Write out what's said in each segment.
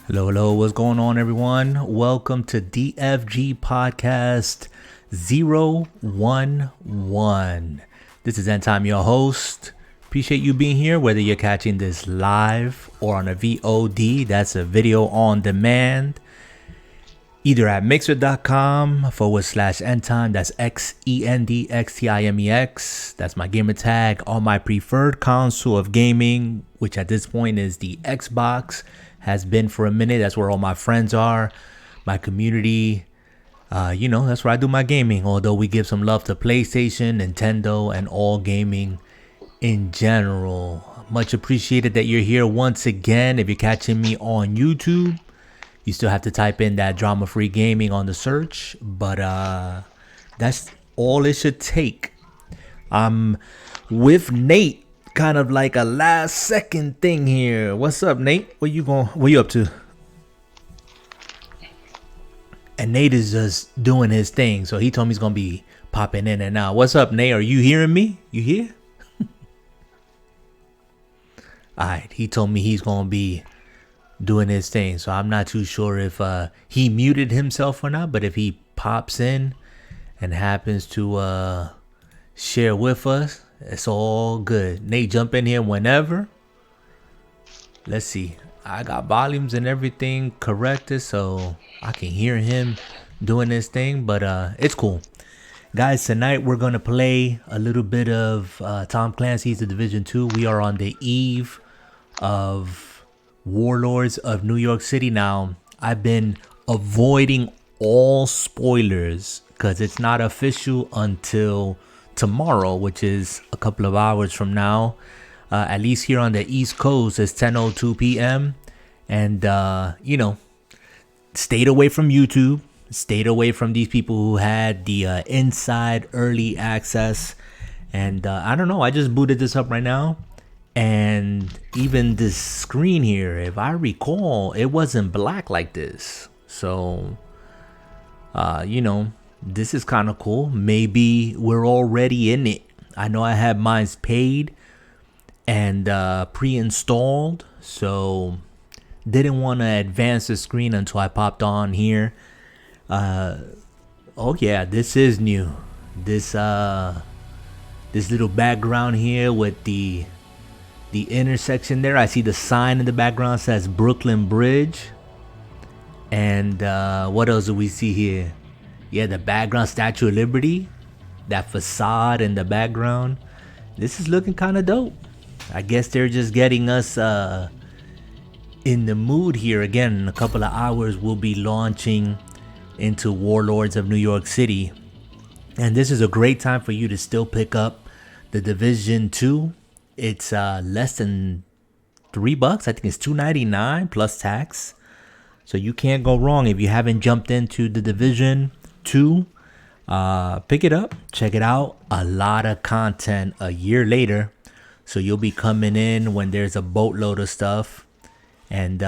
Hello, what's going on, everyone? Welcome to DFG Podcast 011. This is End Time, your host. Appreciate you being here, whether you're catching this live or on a VOD, that's a video on demand, either at mixer.com/endtime, that's XENDXTIMEX. That's my gamer tag on my preferred console of gaming, which at this point is the Xbox. Has been for a minute. That's where all my friends are, my community. That's where I do my gaming. Although we give some love to PlayStation, Nintendo, and all gaming in general. Much appreciated that you're here once again. If you're catching me on YouTube, you still have to type in that drama-free gaming on the search. But that's all it should take. I'm with Nate. Kind of like a last second thing here. What's up, Nate? What you up to? And Nate is just doing his thing, so he told me he's gonna be popping in and out. What's up, Nate? Are you hearing me? You here? Alright, he told me he's gonna be doing his thing, so I'm not too sure if he muted himself or not, but if he pops in and happens to share with us, it's all good. Nate, jump in here whenever. Let's see. I got volumes and everything corrected so I can hear him doing this thing. But it's cool. Guys, tonight we're going to play a little bit of Tom Clancy's The Division 2. We are on the eve of Warlords of New York City now. I've been avoiding all spoilers because it's not official until tomorrow, which is a couple of hours from now. At least here on the East Coast, it's 10:02 p.m. And stayed away from YouTube, stayed away from these people who had the inside early access. And I don't know, I just booted this up right now, and even this screen here, if I recall, it wasn't black like this. So this is kind of cool. Maybe we're already in it. I know I have mine paid and pre-installed, so didn't want to advance the screen until I popped on here. Oh yeah, this is new. This little background here with the intersection there. I see the sign in the background says Brooklyn Bridge. And what else do we see here? Yeah, the background, Statue of Liberty. That facade in the background. This is looking kind of dope. I guess they're just getting us in the mood here. Again, in a couple of hours, we'll be launching into Warlords of New York City. And this is a great time for you to still pick up The Division 2. It's less than $3. I think it's $2.99 plus tax. So you can't go wrong if you haven't jumped into The Division 2. Pick it up, check it out. A lot of content a year later, so you'll be coming in when there's a boatload of stuff. And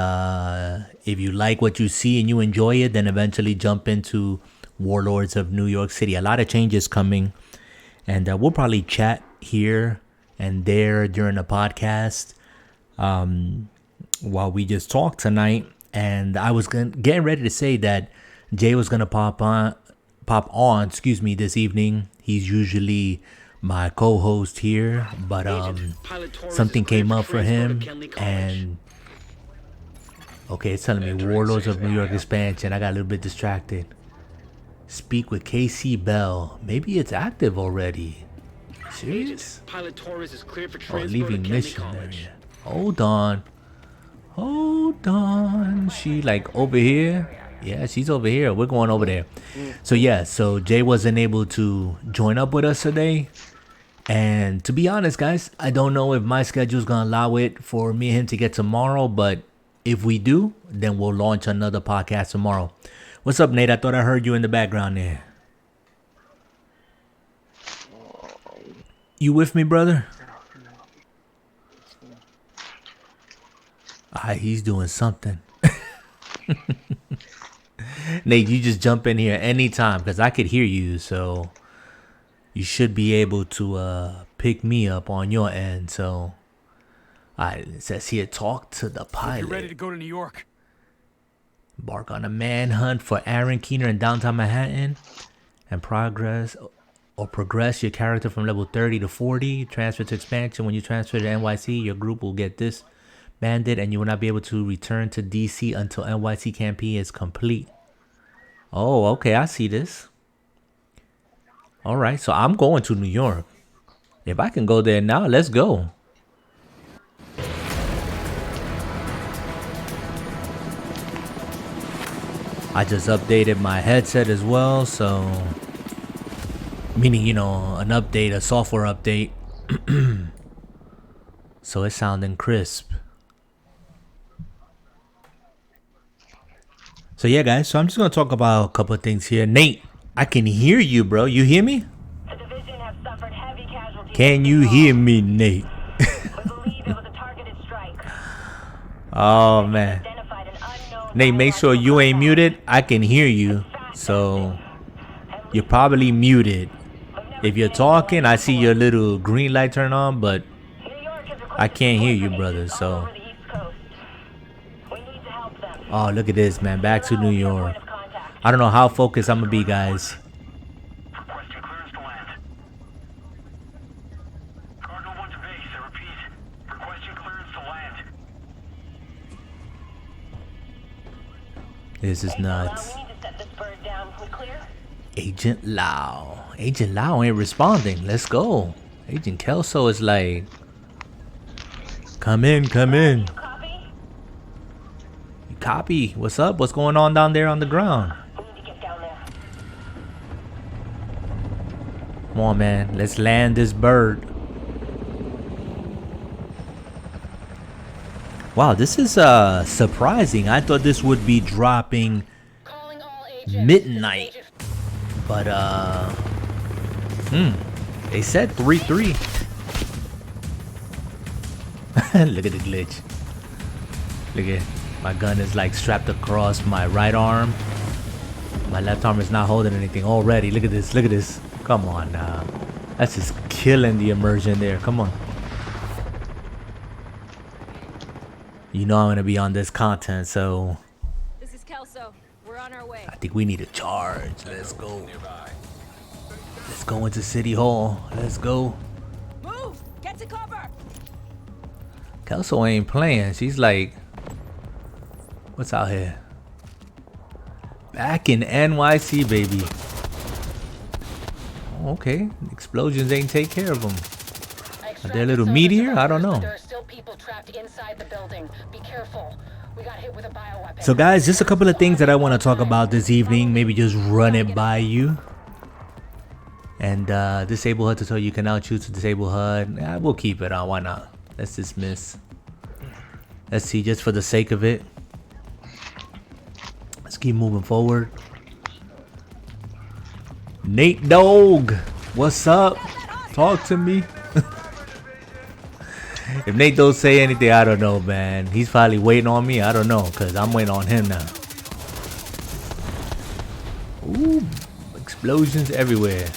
if you like what you see and you enjoy it, then eventually jump into Warlords of New York City. A lot of changes coming, and we'll probably chat here and there during the podcast while we just talk tonight. And I was getting ready to say that Jay was gonna pop on this evening. He's usually my co-host here, but something came up for him, and okay, it's telling me Warlords of New York expansion. I got a little bit distracted. Speak with KC Bell. Maybe it's active already. Serious? Leaving mission area. Hold on. She like over here? Yeah, she's over here. We're going over there. So Jay wasn't able to join up with us today. And to be honest, guys, I don't know if my schedule is going to allow it for me and him to get tomorrow. But if we do, then we'll launch another podcast tomorrow. What's up, Nate? I thought I heard you in the background there. You with me, brother? He's doing something. Nate, you just jump in here anytime because I could hear you, so you should be able to pick me up on your end. So, it says here, talk to the pilot. You're ready to go to New York. Embark on a manhunt for Aaron Keener in downtown Manhattan and progress your character from level 30 to 40. Transfer to expansion. When you transfer to NYC, your group will get this bandit and you will not be able to return to DC until NYC campaign is complete. Oh, okay, I see this. All right, so I'm going to New York. If I can go there now, let's go. I just updated my headset as well, so meaning, an update, a software update. So it's sounding crisp. So yeah, guys, so I'm just going to talk about a couple of things here. Nate, I can hear you, bro. You hear me? The division have suffered heavy casualties. Can you hear me, Nate? We believe it was a targeted strike. Oh, man. Nate, make sure you ain't muted. I can hear you. So you're probably muted. If you're talking, I see your little green light turn on, but I can't hear you, brother. So, oh, look at this, man. Back to New York. I don't know how focused I'm gonna be, guys. Requesting clearance to land. Cardinal 1 to base, I repeat. Requesting clearance to land. This is nuts. We need to set this bird down. We clear? Agent Lau. Agent Lau ain't responding. Let's go. Agent Kelso is like, come in, come in. Copy? You copy? What's up? What's going on down there on the ground? We need to get down there. Come on, man. Let's land this bird. Wow, this is surprising. I thought this would be dropping midnight. But they said 3-3. Look at the glitch. Look at my gun is like strapped across my right arm. My left arm is not holding anything already. Look at this. Look at this. Come on now. That's just killing the immersion there. Come on. You know I'm gonna be on this content, so This is Kelso. We're on our way. I think we need a charge. Let's go. Let's go into City Hall. Let's go. Move! Get to cover! Kelso ain't playing. She's like, what's out here? Back in NYC, baby. Oh, okay. Explosions ain't take care of them. Are there a little meteor? I don't know. There are still people trapped inside the building. Be careful. We got hit with a bioweapon. So guys, just a couple of things that I want to talk about this evening. Maybe just run it by you. And disable HUD tutorial. You can now choose to disable HUD. We'll keep it on. Why not? Let's dismiss. Let's see, just for the sake of it. Let's keep moving forward. Nate Dogg, what's up? Talk to me. If Nate don't say anything, I don't know, man. He's probably waiting on me. I don't know, because I'm waiting on him now. Ooh, explosions everywhere.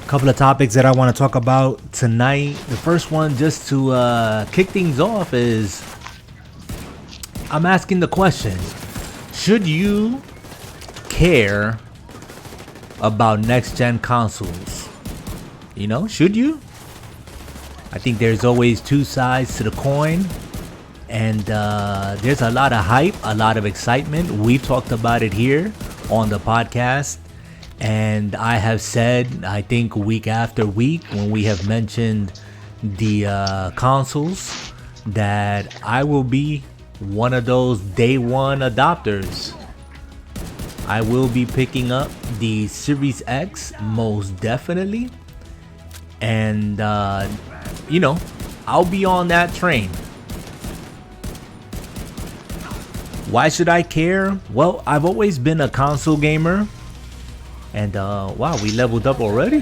Couple of topics that I want to talk about tonight. The first one, just to kick things off, is I'm asking the question: should you care about next-gen consoles? You know, should you? I think there's always two sides to the coin, and there's a lot of hype, a lot of excitement. We've talked about it here on the podcast. And I have said, I think week after week, when we have mentioned the consoles, that I will be one of those day one adopters. I will be picking up the Series X most definitely. And, you know, I'll be on that train. Why should I care? Well, I've always been a console gamer. And wow, we leveled up already.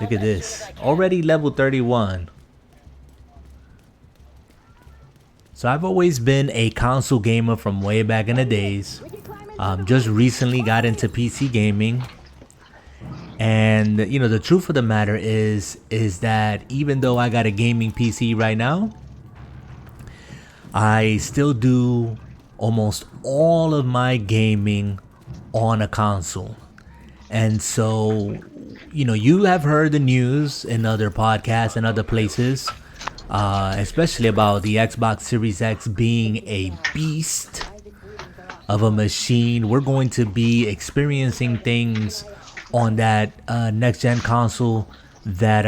Look at this, already level 31. So I've always been a console gamer from way back in the days. Just recently got into PC gaming. And you know, the truth of the matter is that even though I got a gaming PC right now, I still do almost all of my gaming on a console. And so, you have heard the news in other podcasts and other places, especially about the Xbox Series X being a beast of a machine. We're going to be experiencing things on that next gen console that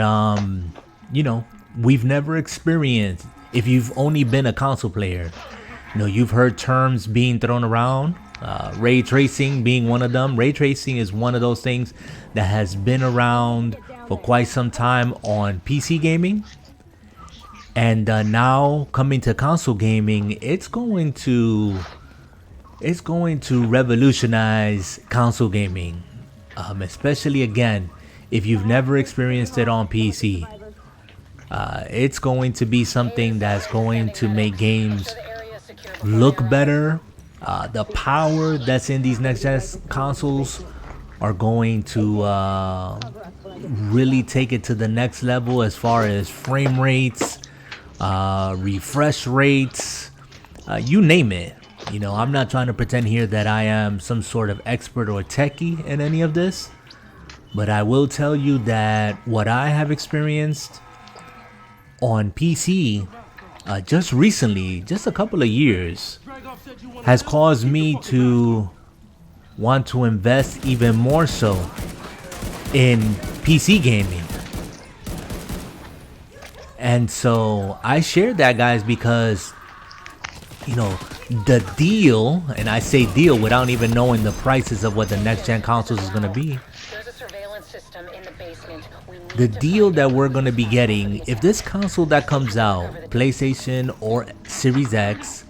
we've never experienced. If you've only been a console player, you've heard terms being thrown around, ray tracing being one of them. Ray tracing is one of those things that has been around for quite some time on PC gaming, and now coming to console gaming, it's going to revolutionize console gaming, especially again if you've never experienced it on PC. It's going to be something that's going to make games look better. The power that's in these next gen consoles are going to really take it to the next level as far as frame rates, refresh rates, you name it. I'm not trying to pretend here that I am some sort of expert or techie in any of this, but I will tell you that what I have experienced on PC just recently, just a couple of years, has caused me to want to invest even more so in PC gaming. And so I shared that, guys, because the deal, and I say deal without even knowing the prices of what the next gen consoles is going to be. There's a surveillance system in the basement. We need The to deal that we're going to be getting, if this console that comes out, PlayStation or Series X,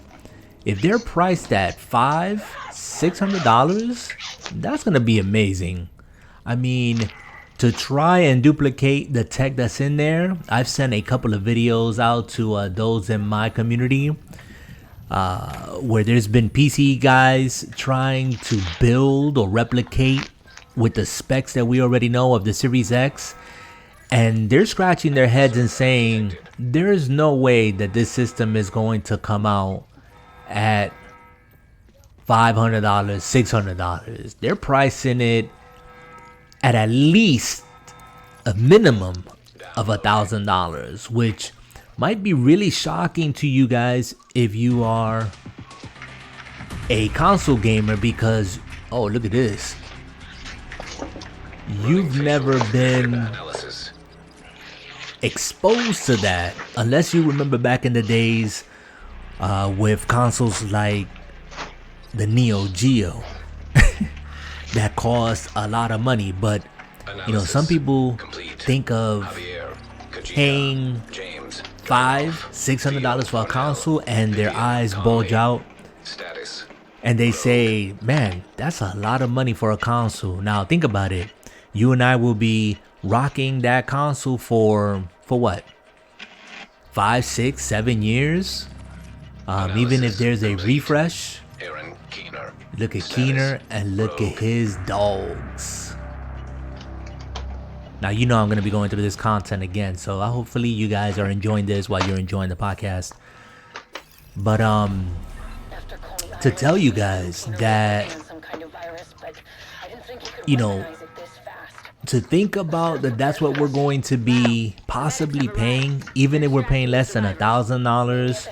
if they're priced at $500-$600, that's going to be amazing. I mean, to try and duplicate the tech that's in there, I've sent a couple of videos out to those in my community, where there's been PC guys trying to build or replicate with the specs that we already know of the Series X, and they're scratching their heads and saying there's no way that this system is going to come out at $500, $600. They're pricing it at least a minimum of $1,000, which might be really shocking to you guys if you are a console gamer, because look at this, you've never been exposed to that unless you remember back in the days with consoles like the Neo Geo that cost a lot of money. But some people think of paying $500-$600 for a console and their eyes bulge out and they say, man, that's a lot of money for a console. Now think about it, you and I will be rocking that console for what, 5, 6, 7 years, even if there's a refresh. Look at Keener and look at his dogs. Now, I'm going to be going through this content again, so hopefully you guys are enjoying this while you're enjoying the podcast. But to tell you guys that, to think about that's what we're going to be possibly paying, even if we're paying less than $1,000.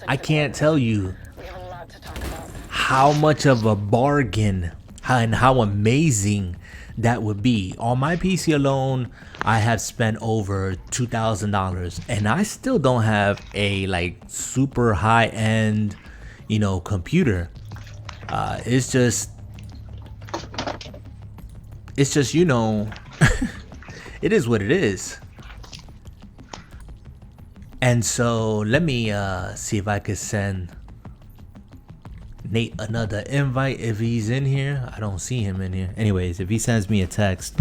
I can't tell you how much of a bargain and how amazing that would be. On my PC alone, I have spent over $2,000, and I still don't have a super high end, computer. It's just it is what it is. And so let me see if I could send Nate another invite if he's in here. I don't see him in here. Anyways, if he sends me a text.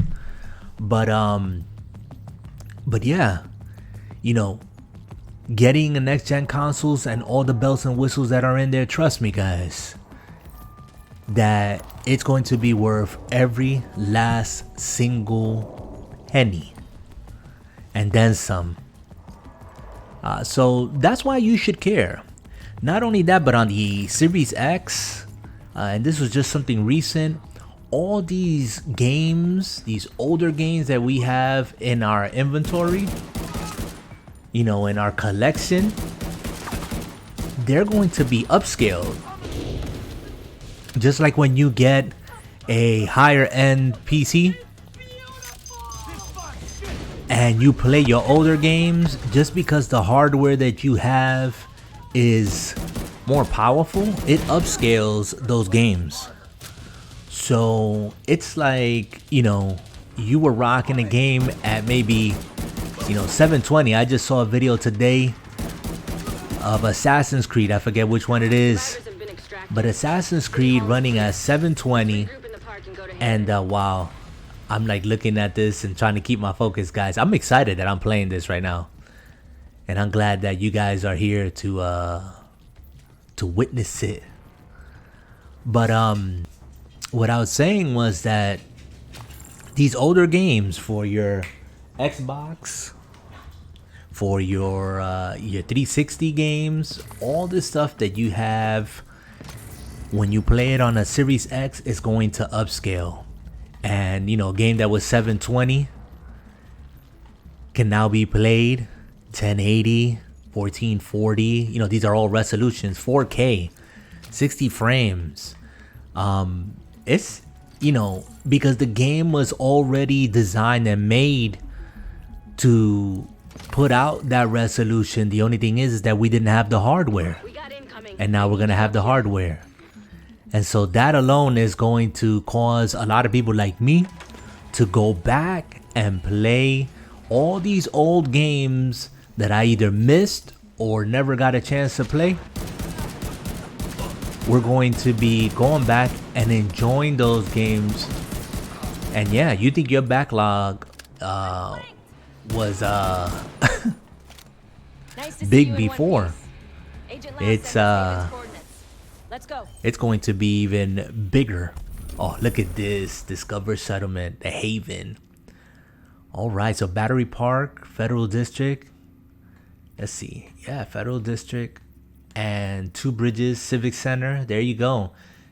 But yeah, getting the next gen consoles and all the bells and whistles that are in there, trust me guys, that it's going to be worth every last single penny and then some. So that's why you should care. Not only that, but on the Series X, and this was just something recent, all these games, these older games that we have in our inventory, in our collection, they're going to be upscaled. Just like when you get a higher end PC and you play your older games, just because the hardware that you have is more powerful, it upscales those games. So it's like, you were rocking a game at maybe 720. I just saw a video today of Assassin's Creed. I forget which one it is, but Assassin's Creed running at 720. And wow, I'm like looking at this and trying to keep my focus, guys. I'm excited that I'm playing this right now, and I'm glad that you guys are here to witness it. But what I was saying was that these older games for your Xbox, for your 360 games, all this stuff that you have, when you play it on a Series X, is going to upscale. And a game that was 720 can now be played 1080, 1440. These are all resolutions, 4K, 60 frames. It's because the game was already designed and made to put out that resolution. The only thing is that we didn't have the hardware, and now we're gonna have the hardware. And so that alone is going to cause a lot of people like me to go back and play all these old games that I either missed or never got a chance to play. We're going to be going back and enjoying those games. And yeah, you think your backlog was big before. Let's go. It's going to be even bigger. Oh, look at this. Discover Settlement, the Haven. All right, so Battery Park, Federal District. Let's see. Yeah, Federal District and Two Bridges Civic Center. There you go.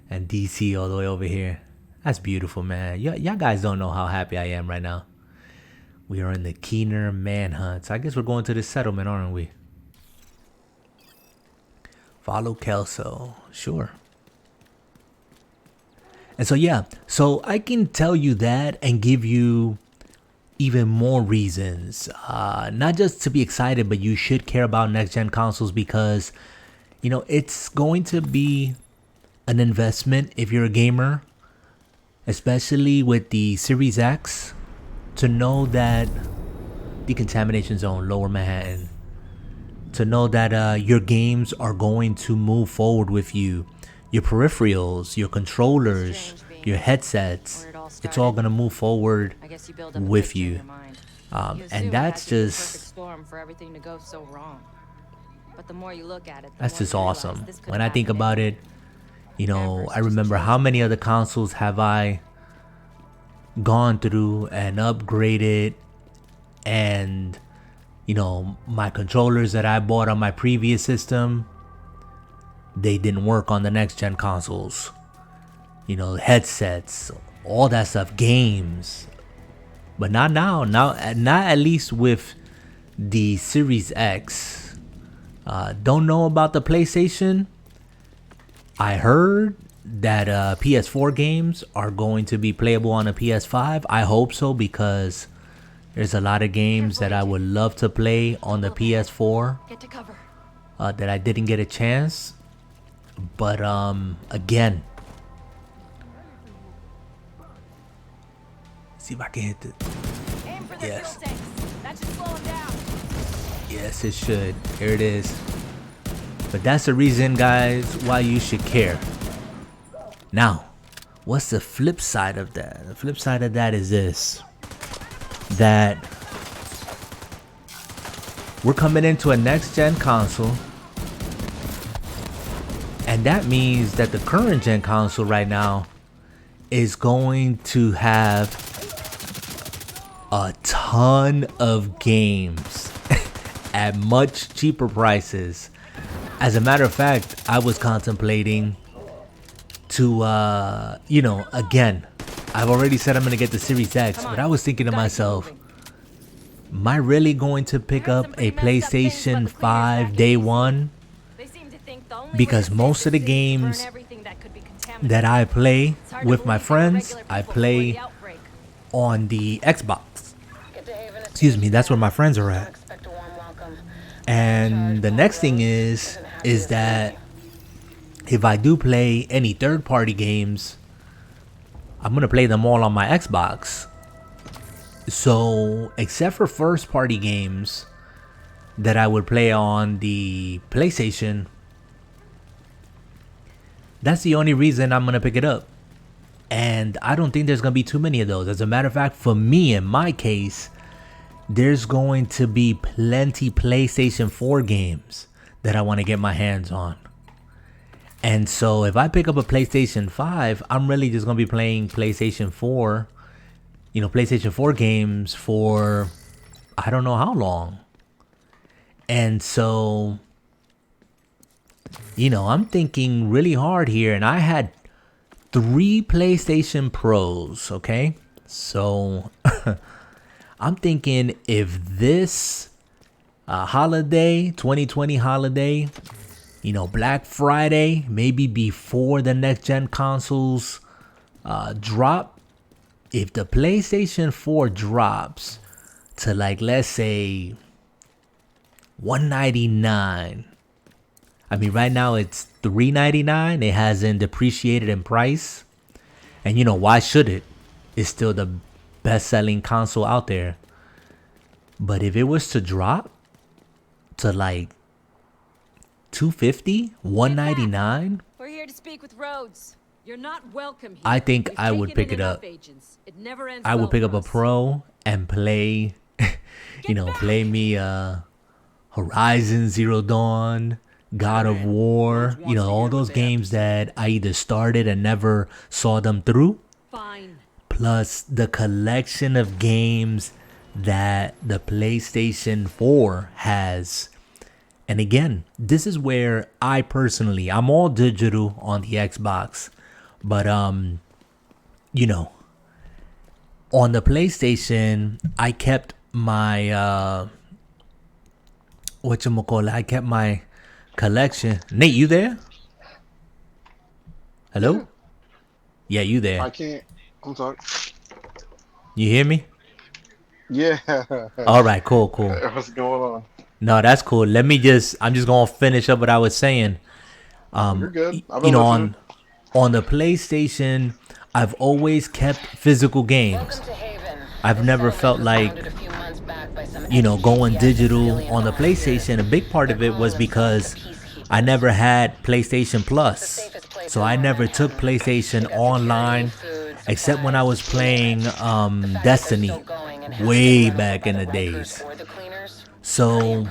And DC all the way over here. That's beautiful, man. Y'all guys don't know how happy I am right now. We are in the Keener Manhunt. So I guess we're going to the settlement, aren't we? Follow Kelso. Sure. And so, yeah. So I can tell you that and give you even more reasons. Not just to be excited, but you should care about next-gen consoles because, it's going to be an investment if you're a gamer, especially with the Series X, to know that Decontamination Zone, Lower Manhattan, to know that your games are going to move forward with you. Your peripherals, your controllers, your headsets, it's all going to move forward with you. And that's just... That's just awesome. When I think about it, I remember how many other consoles have I gone through and upgraded, and my controllers that I bought on my previous system, they didn't work on the next gen consoles. Headsets, all that stuff, games. But not now. Not at least with the Series X. Don't know about the PlayStation. I heard that PS4 games are going to be playable on a PS5. I hope so, because there's a lot of games that I would love to play on the PS4 that I didn't get a chance. But again, see if I can hit it. Yes. Yes, it should. Here it is. But that's the reason, guys, why you should care. Now, what's the flip side of that? The flip side of that is this. That we're coming into a next-gen console. And that means that the current gen console right now is going to have a ton of games. at much cheaper prices. As a matter of fact, I was contemplating to, again, I've already said I'm going to get the Series X, but I was thinking to myself, am I really going to pick up a PlayStation 5 day one? Because most of the games that I play with my friends, I play on the Xbox. Excuse me, that's where my friends are at. And the next thing is that if I do play any third-party games, I'm going to play them all on my Xbox. So, except for first-party games that I would play on the PlayStation, that's the only reason I'm going to pick it up. And I don't think there's going to be too many of those. As a matter of fact, for me, in my case, there's going to be plenty PlayStation 4 games that I want to get my hands on. And so if I pick up a PlayStation 5, I'm really just going to be playing PlayStation 4, PlayStation 4 games for I don't know how long. And so, I'm thinking really hard here. And I had 3 PlayStation Pros, okay? So I'm thinking if this holiday, 2020 holiday, Black Friday, maybe before the next gen consoles drop, if the PlayStation 4 drops to let's say $199. I mean, right now it's $399. It hasn't depreciated in price. And why should it? It's still the best-selling console out there. But if it was to drop to $250, $199, we're here to speak with Rhodes. You're not welcome here. I think I would pick it up. I would pick up a Pro and play, play me Horizon Zero Dawn, God of War, all those games that I either started and never saw them through. Fine. Plus the collection of games that the PlayStation 4 has. And again, this is where I'm all digital on the Xbox. But, on the PlayStation, I kept my, I kept my collection. Nate, you there? Hello? Yeah, you there. I can't. I'm sorry. You hear me? Yeah. All right, cool. What's going on? No, that's cool. I'm just going to finish up what I was saying. You're good. On the PlayStation, I've always kept physical games. I've never felt like, going digital on the PlayStation. A big part of it was because I never had PlayStation Plus. So I never took PlayStation online except when I was playing Destiny way back in the days. So,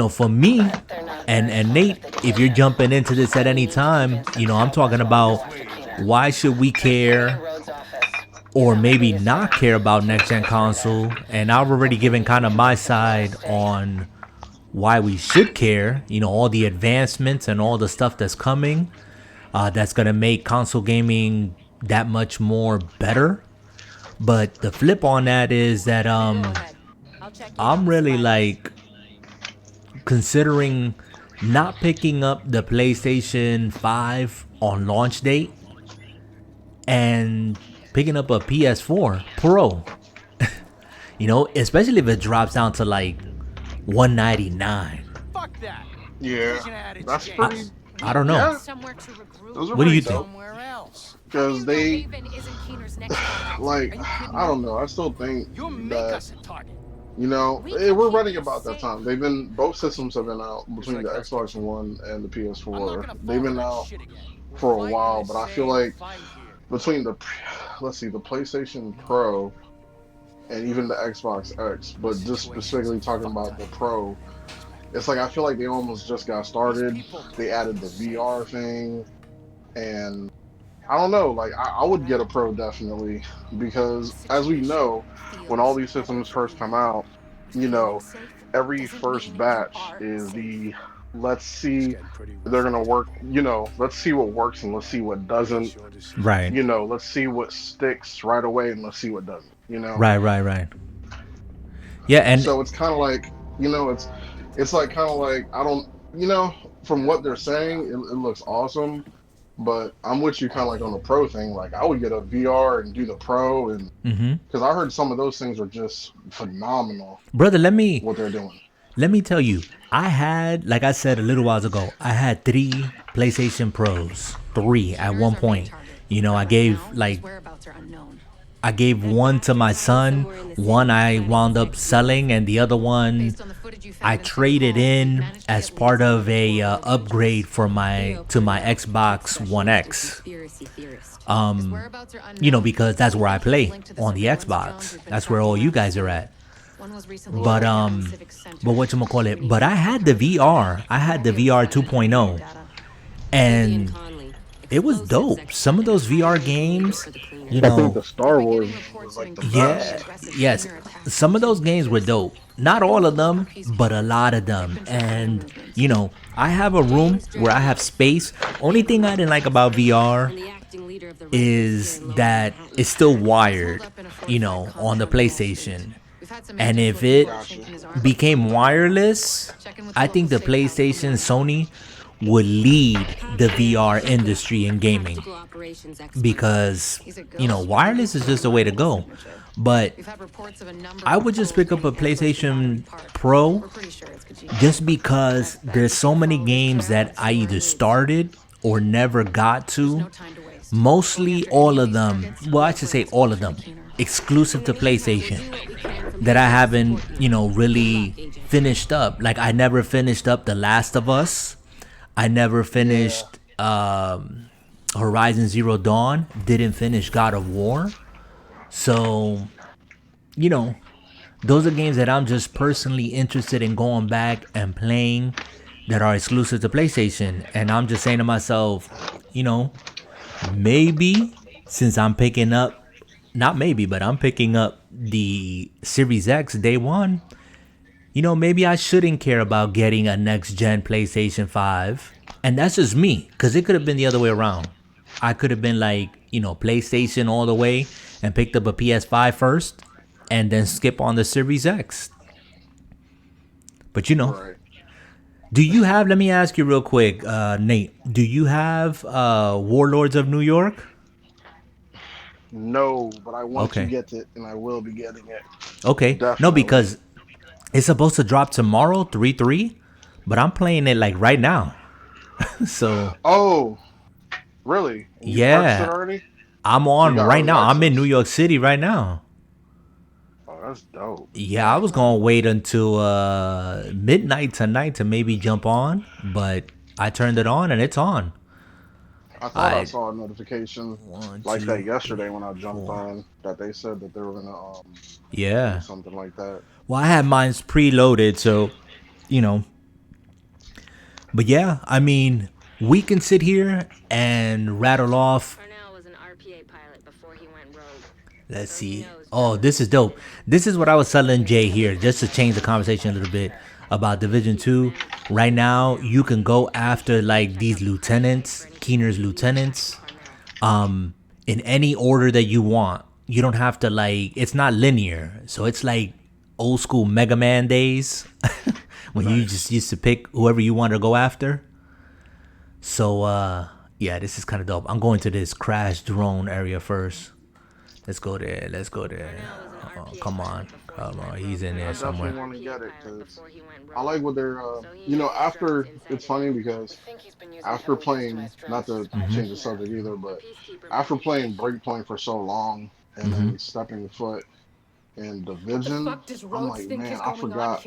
for me, and Nate, if you're jumping into this at any time, I'm talking about why should we care or maybe not care about next-gen console. And I've already given kind of my side on why we should care, all the advancements and all the stuff that's coming that's going to make console gaming that much more better. But the flip on that is that I'm really considering not picking up the PlayStation 5 on launch date and picking up a PS4 Pro. Especially if it drops down to $199. Fuck that. Yeah. That's pretty. I don't know. Yeah. What do you think? Because they, I don't know. I still think that, we're running about that time. Both systems have been out between the Xbox One and the PS4. They've been out for a while, but I feel like between the PlayStation Pro and even the Xbox X, but just specifically talking about the Pro, it's I feel like they almost just got started. They added the VR thing, and I don't know, I would get a Pro definitely, because as we know, when all these systems first come out, every first batch is the let's see they're gonna work. Let's see what works and let's see what doesn't. Right. Let's see what sticks right away and let's see what doesn't. Right. Yeah, and So it's kind of like, it's like kind of like I don't, from what they're saying, it looks awesome. But I'm with you kind of like on the pro thing. Like I would get a VR and do the pro, and because I heard some of those things are just phenomenal. brother, What they're doing. let me tell you, I had, like I said a little while ago, I had 3 PlayStation Pros, 3 at one point. I gave one to my son, one I wound up selling, and the other one I traded in as part of a upgrade to my Xbox One X. Because that's where I play on the Xbox. That's where all you guys are at. But whatchamacallit? But I had the VR. I had the VR 2.0, and it was dope. Some of those VR games, I think the Star Wars was like the best. yes, some of those games were dope. Not all of them, but a lot of them. And I have a room where I have space. Only thing I didn't like about VR is that it's still wired, on the PlayStation. And if it became wireless, I think the PlayStation, Sony would lead the VR industry in gaming, because wireless is just the way to go. But I would just pick up a PlayStation Pro just because there's so many games that I either started or never got to. Mostly all of them, well, I should say all of them, exclusive to PlayStation, that I haven't, really finished up. Like I never finished up The Last of Us. I never finished Horizon Zero Dawn. Didn't finish God of War. So, those are games that I'm just personally interested in going back and playing that are exclusive to PlayStation. And I'm just saying to myself, maybe since I'm picking up, not maybe, but I'm picking up the Series X day one, maybe I shouldn't care about getting a next-gen PlayStation 5. And that's just me, because it could have been the other way around. I could have been like, PlayStation all the way and picked up a PS5 first and then skip on the Series X. But, Right. do you have, let me ask you real quick, Nate, do you have Warlords of New York? No, but I want to get it, and I will be getting it. Okay. Definitely. No, because it's supposed to drop tomorrow, 3/3, but I'm playing it like right now. So. Oh, really? You purchased it already? I'm on right now. I'm in New York City right now. Oh, that's dope. Yeah, I was gonna wait until midnight tonight to maybe jump on, but I turned it on and it's on. I thought I saw a notification like that yesterday when I jumped on that they said that they were gonna do something like that. Well, I had mine preloaded, so But yeah, I mean, we can sit here and rattle off. Was an RPA pilot before he went rogue. Let's see. Oh, this is dope. This is what I was telling Jay here, just to change the conversation a little bit about Division 2. Right now, you can go after like these lieutenants, Keener's lieutenants, in any order that you want. You don't have to it's not linear. So it's like old school Mega Man days when you just used to pick whoever you want to go after. So, yeah, this is kind of dope. I'm going to this crash drone area first. Let's go there. Oh, come on. He's in there somewhere. I definitely want to get it because I like what they're, after, it's funny because after playing, not to change the subject either, but after playing Breakpoint for so long and then stepping foot in Division, I'm like, man, I forgot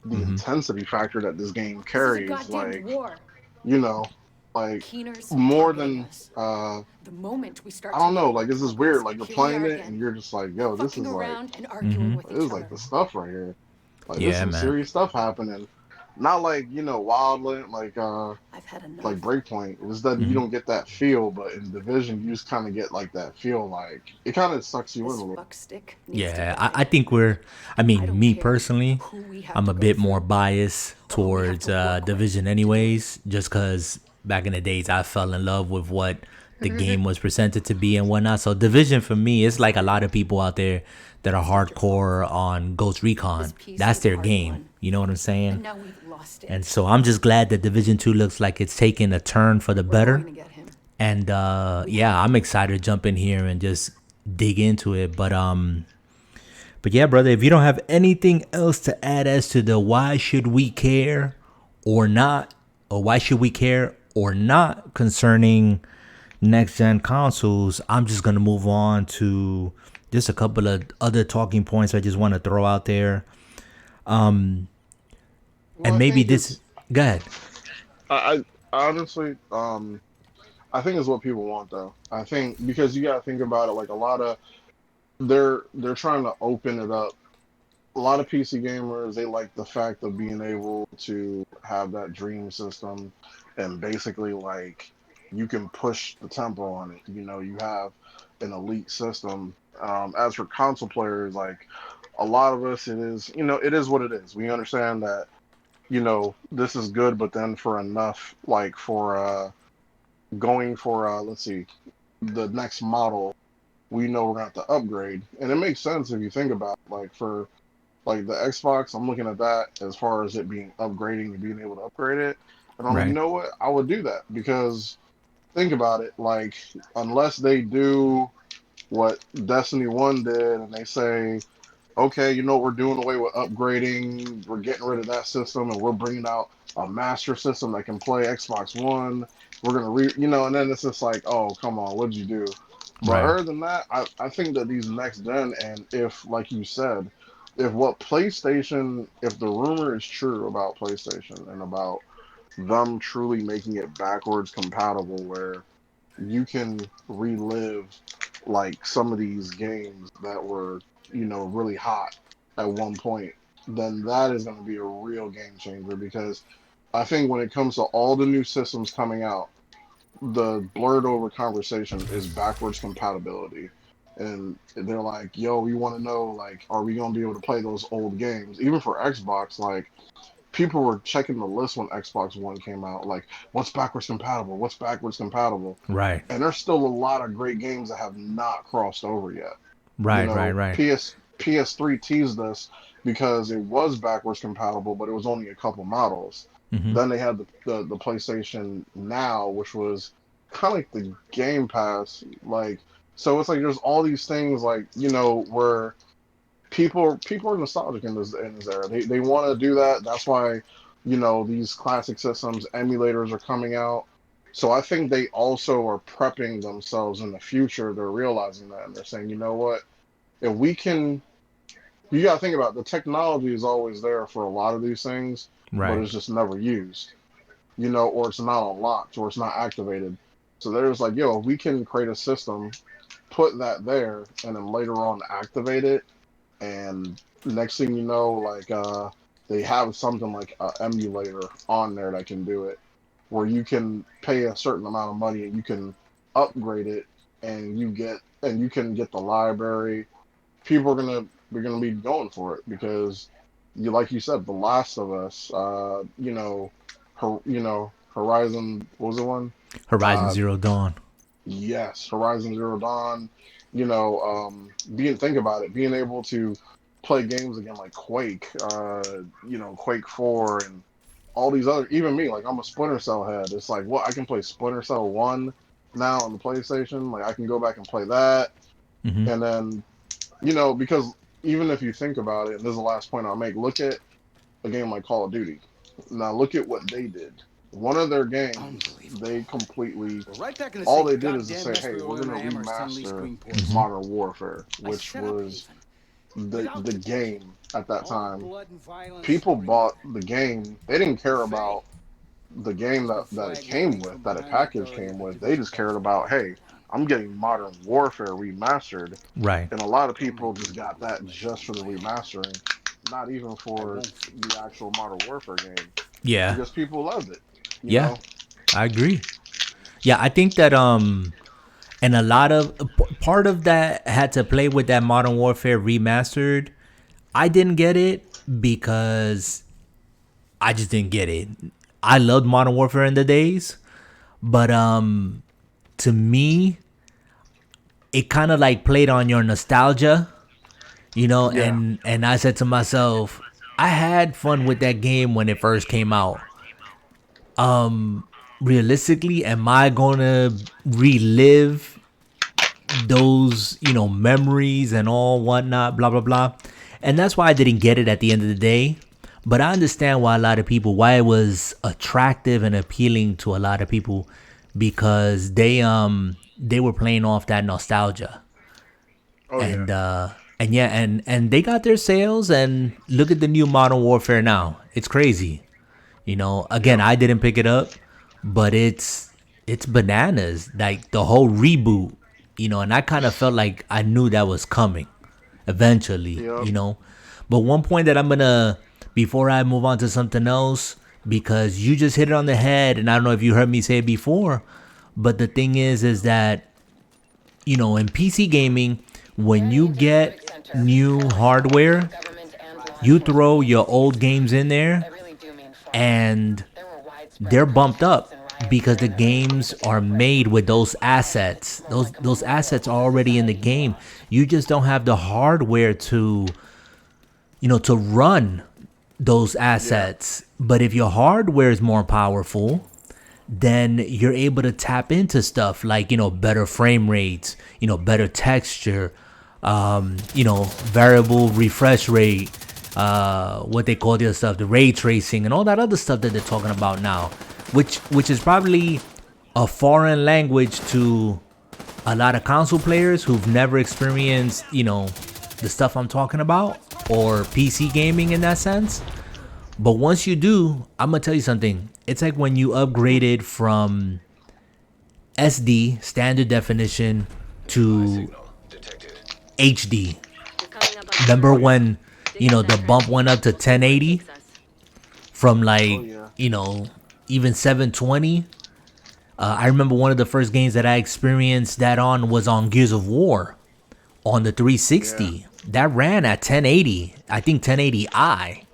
the intensity factor that this game carries. Like, more than the moment we start I don't know, like this is weird. Like you're playing it and you're just like, yo, this is like and arguing with this is like the stuff right here. Like Yeah, there's some man. serious stuff happening. not like Wildland, I've had enough. like Breakpoint. It was that you don't get that feel, but in Division you just kind of get like that feel. Like it kind of sucks you in a This little. fuck stick needs to Yeah, die. I think I I mean, don't me care personally, who we have I'm to a go bit through more biased or what we have towards to work with Division to do it. anyways, just because back in the days I fell in love with what the game was presented to be and whatnot. So Division for me, it's like a lot of people out there that are hardcore on Ghost Recon. This piece That's was their hard game. won. You know what I'm saying? And now we've lost it. And so I'm just glad that Division 2 looks like it's taking a turn for the We're better. going to get him. And yeah, I'm excited to jump in here and just dig into it. But yeah, brother, if you don't have anything else to add as to the why should we care or not, or why should we care or not concerning next gen consoles, I'm just gonna move on to just a couple of other talking points I just want to throw out there. Well, And maybe this, go ahead. I honestly, I think is what people want though. I think because you gotta think about it, like a lot of they're trying to open it up. A lot of PC gamers, they like the fact of being able to have that dream system and basically like you can push the tempo on it. You have an elite system. As for console players, like a lot of us, it is what it is. We understand that, this is good, but then for enough, like for going for let's see, the next model, we know we're gonna have to upgrade. And it makes sense if you think about it. Like for like the Xbox, I'm looking at that as far as it being upgrading and being able to upgrade it. And I'm like, you Right. know what? I would do that because think about it. Like, unless they do what Destiny 1 did and they say, okay, we're doing away with upgrading, we're getting rid of that system, and we're bringing out a master system that can play Xbox One. We're gonna and then it's just like, oh, come on, what'd you do? But Right. other than that, I think that these next gen, and if, like you said, if the rumor is true about PlayStation and about them truly making it backwards compatible, where you can relive like some of these games that were, really hot at one point, then that is going to be a real game changer because I think when it comes to all the new systems coming out, the blurred over conversation is backwards compatibility. And they're like, yo, we want to know, like, are we going to be able to play those old games? Even for Xbox, like, people were checking the list when Xbox One came out, like, what's backwards compatible? What's backwards compatible? Right. And there's still a lot of great games that have not crossed over yet. Right. Right. Right. PS3 teased us because it was backwards compatible, but it was only a couple models. Mm-hmm. Then they had the PlayStation Now, which was kind of like the Game Pass, like so it's like there's all these things like where people are nostalgic in this era. They want to do that. That's why these classic systems emulators are coming out. So I think they also are prepping themselves in the future. They're realizing that and they're saying, you know what, if we can, you got to think about it, the technology is always there for a lot of these things, but Right. it's just never used, or it's not unlocked or it's not activated. So there's like, yo, if we can create a system, put that there, and then later on activate it, and next thing you know, like they have something like an emulator on there that can do it, where you can pay a certain amount of money and you can upgrade it, and you can get the library. People are gonna be going for it because like you said, The Last of Us, Horizon, what was the one? Horizon Uh, Zero Dawn. yes, Horizon Zero Dawn. Think about it, being able to play games again like Quake, Quake 4 and all these other, even me, like I'm a Splinter Cell head. It's like, what, I can play Splinter Cell 1 now on the PlayStation. Like I can go back and play that. Mm-hmm. And then, because even if you think about it, and this is the last point I'll make, look at a game like Call of Duty. Now look at what they did. One of their games, they completely, all they did is to say, hey, we're going to remaster Modern Warfare, which was the game at that time. People bought the game. They didn't care about the game that it came with, that a package came with. They just cared about, hey, I'm getting Modern Warfare remastered. Right. And a lot of people just got that just for the remastering, not even for the actual Modern Warfare game. Yeah. because people loved it. You Yeah. know? I agree. Yeah, I think that and a lot of part of that had to play with that Modern Warfare remastered. I didn't get it because I just didn't get it. I loved Modern Warfare in the days, but to me it kind of like played on your nostalgia, Yeah. and I said to myself, I had fun with that game when it first came out. Realistically, am I gonna relive those, memories and all whatnot, blah blah blah? And that's why I didn't get it at the end of the day. But I understand why why it was attractive and appealing to a lot of people, because they were playing off that nostalgia. Oh and yeah. and yeah, and they got their sales, and look at the new Modern Warfare now. It's crazy. Again, I didn't pick it up, but it's bananas. Like the whole reboot, and I kind of felt like I knew that was coming eventually, Yep. But one point that I'm gonna, before I move on to something else, because you just hit it on the head, and I don't know if you heard me say it before, but the thing is that, in PC gaming, when you get new hardware, you throw your old games in there, and they're bumped up because the games are made with those assets. Those assets are already in the game. You just don't have the hardware to run those assets. But if your hardware is more powerful, then you're able to tap into stuff like, better frame rates, better texture, variable refresh rate, what they call the other stuff, the ray tracing and all that other stuff that they're talking about now, which is probably a foreign language to a lot of console players who've never experienced, the stuff I'm talking about, or PC gaming in that sense. But once you do, I'm gonna tell you something. It's like when you upgraded from SD, standard definition, to HD. Remember when, the bump went up to 1080 from like, even 720? I remember one of the first games that I experienced that on was on Gears of War on the 360. Yeah. That ran at 1080, I think 1080i.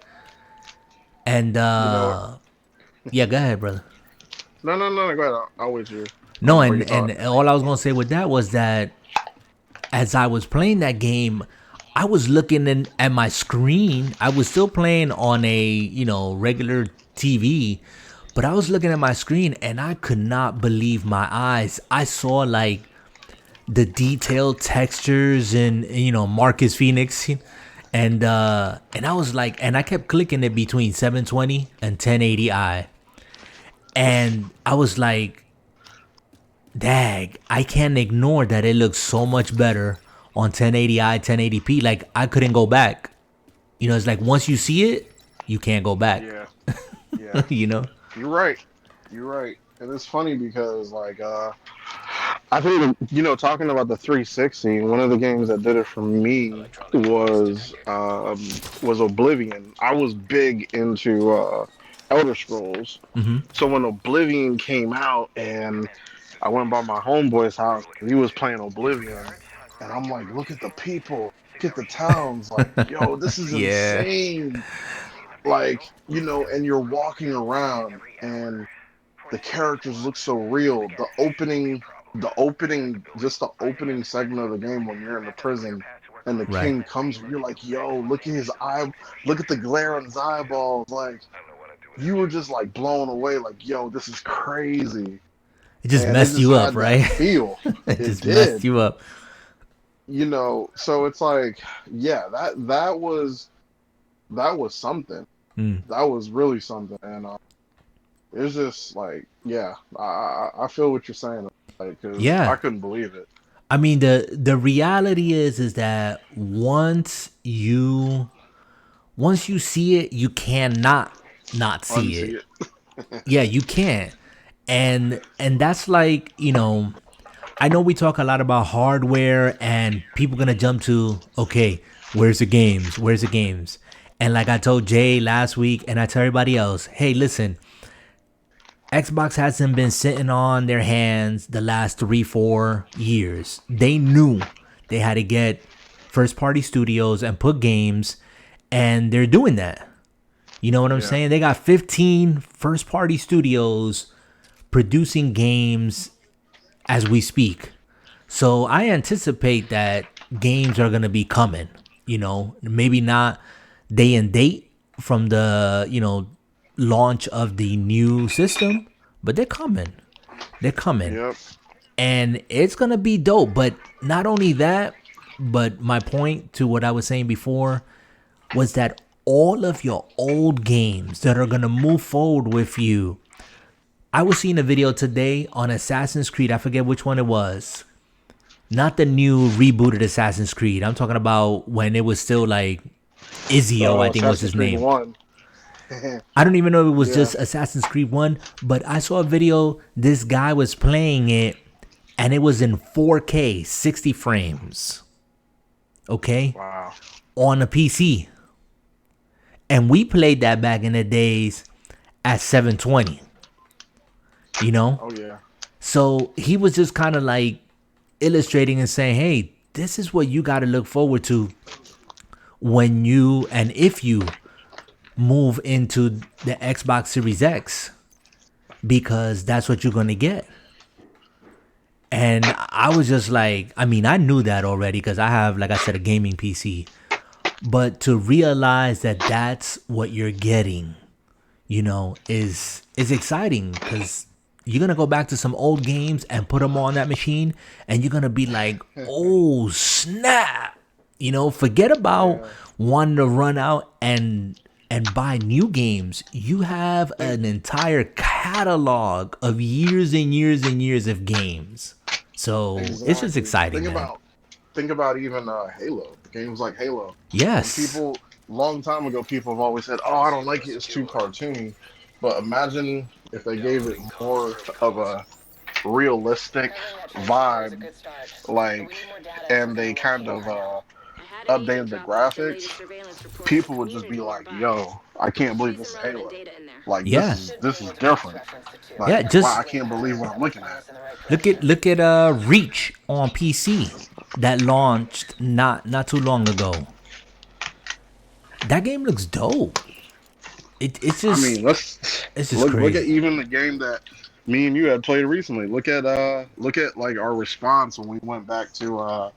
And yeah, go ahead, brother. No, go ahead. I'll wait you. No, and all I was gonna say with that was that as I was playing that game, I was looking at my screen. I was still playing on a regular TV, but I was looking at my screen and I could not believe my eyes. I saw like the detailed textures in Marcus Phoenix, and I was like, and I kept clicking it between 720 and 1080i, and I was like, dag, I can't ignore that it looks so much better on 1080i, 1080p. Like I couldn't go back. It's like once you see it, you can't go back. Yeah. You're right. And it's funny because like I think talking about the 360, one of the games that did it for me was Oblivion. I was big into Elder Scrolls. Mm-hmm. So when Oblivion came out and I went by my homeboy's house, he was playing Oblivion, and I'm like, look at the people, look at the towns, like, yo, this is insane. Like, and you're walking around and the characters look so real. The opening segment of the game when you're in the prison and the king comes, you're like, yo, look at his eye, look at the glare on his eyeballs. Like, you were just like blown away, like, yo, this is crazy. It just messed you up, right? Feel. It just messed you up. So it's like, yeah, that was something. That was really something, and it's just like, yeah, I feel what you're saying, like, 'cause I couldn't believe it. I mean, the reality is that once you see it, you cannot not see it. Yeah, you can't. And that's like, I know we talk a lot about hardware and people gonna jump to, okay, where's the games? And like I told Jay last week, and I tell everybody else, hey, listen, Xbox hasn't been sitting on their hands the last 3-4 years. They knew they had to get first party studios and put games, and they're doing that. You know what I'm saying? They got 15 first party studios producing games as we speak. So I anticipate that games are going to be coming, you know, maybe not day and date from the, you know, launch of the new system, but they're coming. They're coming. Yep. And it's going to be dope. But not only that, but my point to what I was saying before was that all of your old games that are going to move forward with you. I was seeing a video today on Assassin's Creed. I forget which one it was. Not the new rebooted Assassin's Creed. I'm talking about when it was still like Ezio, I think was his name. 1. I don't even know if it was just Assassin's Creed 1, but I saw a video. This guy was playing it, and it was in 4K, 60 frames. Okay? Wow. On a PC. And we played that back in the days at 720. You know? Oh, yeah. So he was just kind of like illustrating and saying, hey, this is what you got to look forward to when you and if you move into the Xbox Series X, because that's what you're going to get. And I was just like, I mean, I knew that already because I have, like I said, a gaming PC. But to realize that that's what you're getting, you know, is exciting, because you're going to go back to some old games and put them on that machine, and you're going to be like, oh, snap. You know, forget about wanting to run out and buy new games. You have an entire catalog of years and years and years of games. So it's just exciting. Think about even Halo. Games like Halo. Yes. People, long time ago, people have always said, "Oh, I don't like it. It's too cartoony." But imagine if they gave it more of a realistic vibe, like, and they kind of updated the graphics. People would just be like, "Yo, I can't believe this is Halo. Like, this is different. Like, wow, I can't believe what I'm looking at." Look at Reach on PC that launched not too long ago. That game looks dope. It's just, I mean, it's just look at even the game that me and you had played recently. Look at like our response when we went back to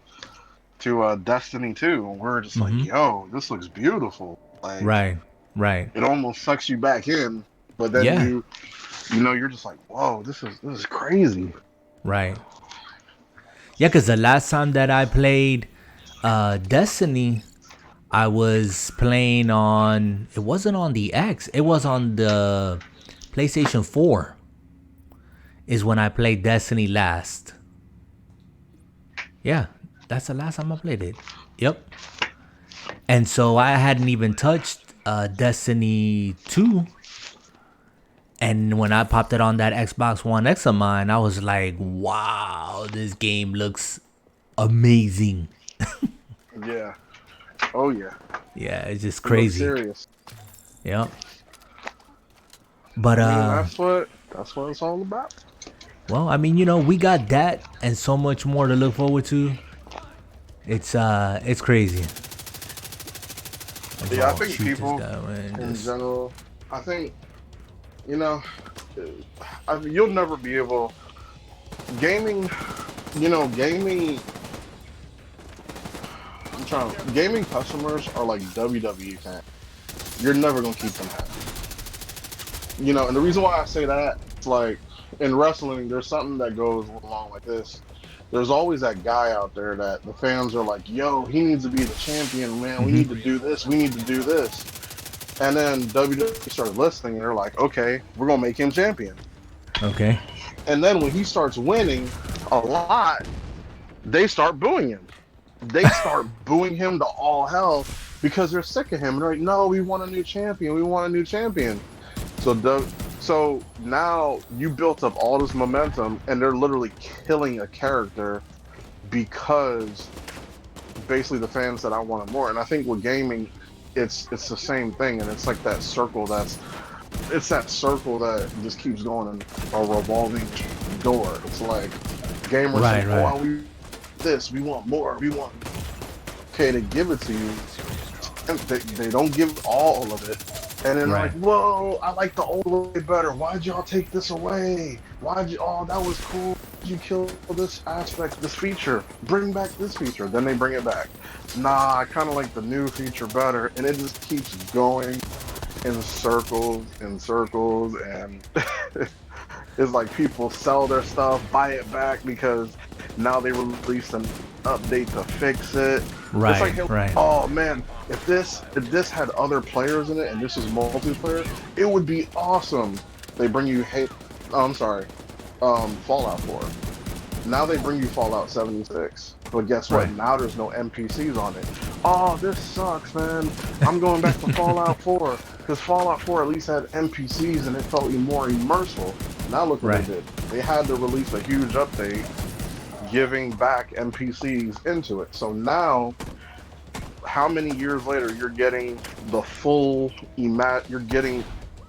Destiny 2, and we're just like, yo, this looks beautiful. Like, right. It almost sucks you back in, but then you know, you're just like, whoa, this is crazy. Right. Yeah, because the last time that I played Destiny, I was playing on, it wasn't on the X, it was on the PlayStation 4 is when I played Destiny last. Yeah, that's the last time I played it. Yep. And so I hadn't even touched Destiny 2. And when I popped it on that Xbox One X of mine, I was like, wow, this game looks amazing. Yeah. Oh, yeah. Yeah, it's just crazy. Serious. Yep. But I mean, that's what it's all about. Well, I mean, you know, we got that and so much more to look forward to. It's crazy. Yeah, I think people in general, I think, you know, you'll never be able, gaming customers are like WWE fans. You're never going to keep them happy. You know, and the reason why I say that, it's like, in wrestling, there's something that goes along like this. There's always that guy out there that the fans are like, yo, he needs to be the champion, man. We need to do this. We need to do this. And then WWE started listening, and they're like, okay, we're going to make him champion. Okay. And then when he starts winning a lot, they start booing him. They start booing him to all hell because they're sick of him. And they're like, no, we want a new champion. We want a new champion. So now you built up all this momentum, and they're literally killing a character because basically the fans said, I want it more. And I think with gaming, it's the same thing, and it's like that circle that just keeps going in a revolving door. It's like gamers say, oh, we want more, we want. Okay, they give it to you. They don't give all of it. And then like, whoa, I like the old way better. Why'd y'all take this away? Oh, that was cool. Why'd you kill this aspect, this feature? Bring back this feature. Then they bring it back. Nah, I kind of like the new feature better. And it just keeps going in circles, and it's like people sell their stuff, buy it back because now they released an update to fix it. Right, it's like, oh man, if this had other players in it and this was multiplayer, it would be awesome. They bring you Fallout 4. Now they bring you Fallout 76. But guess what? Now there's no NPCs on it. Oh, this sucks, man. I'm going back to Fallout 4 because Fallout 4 at least had NPCs and it felt more immersive. Now look what they did. They had to release a huge update giving back NPCs into it. So now, how many years later, you're getting the full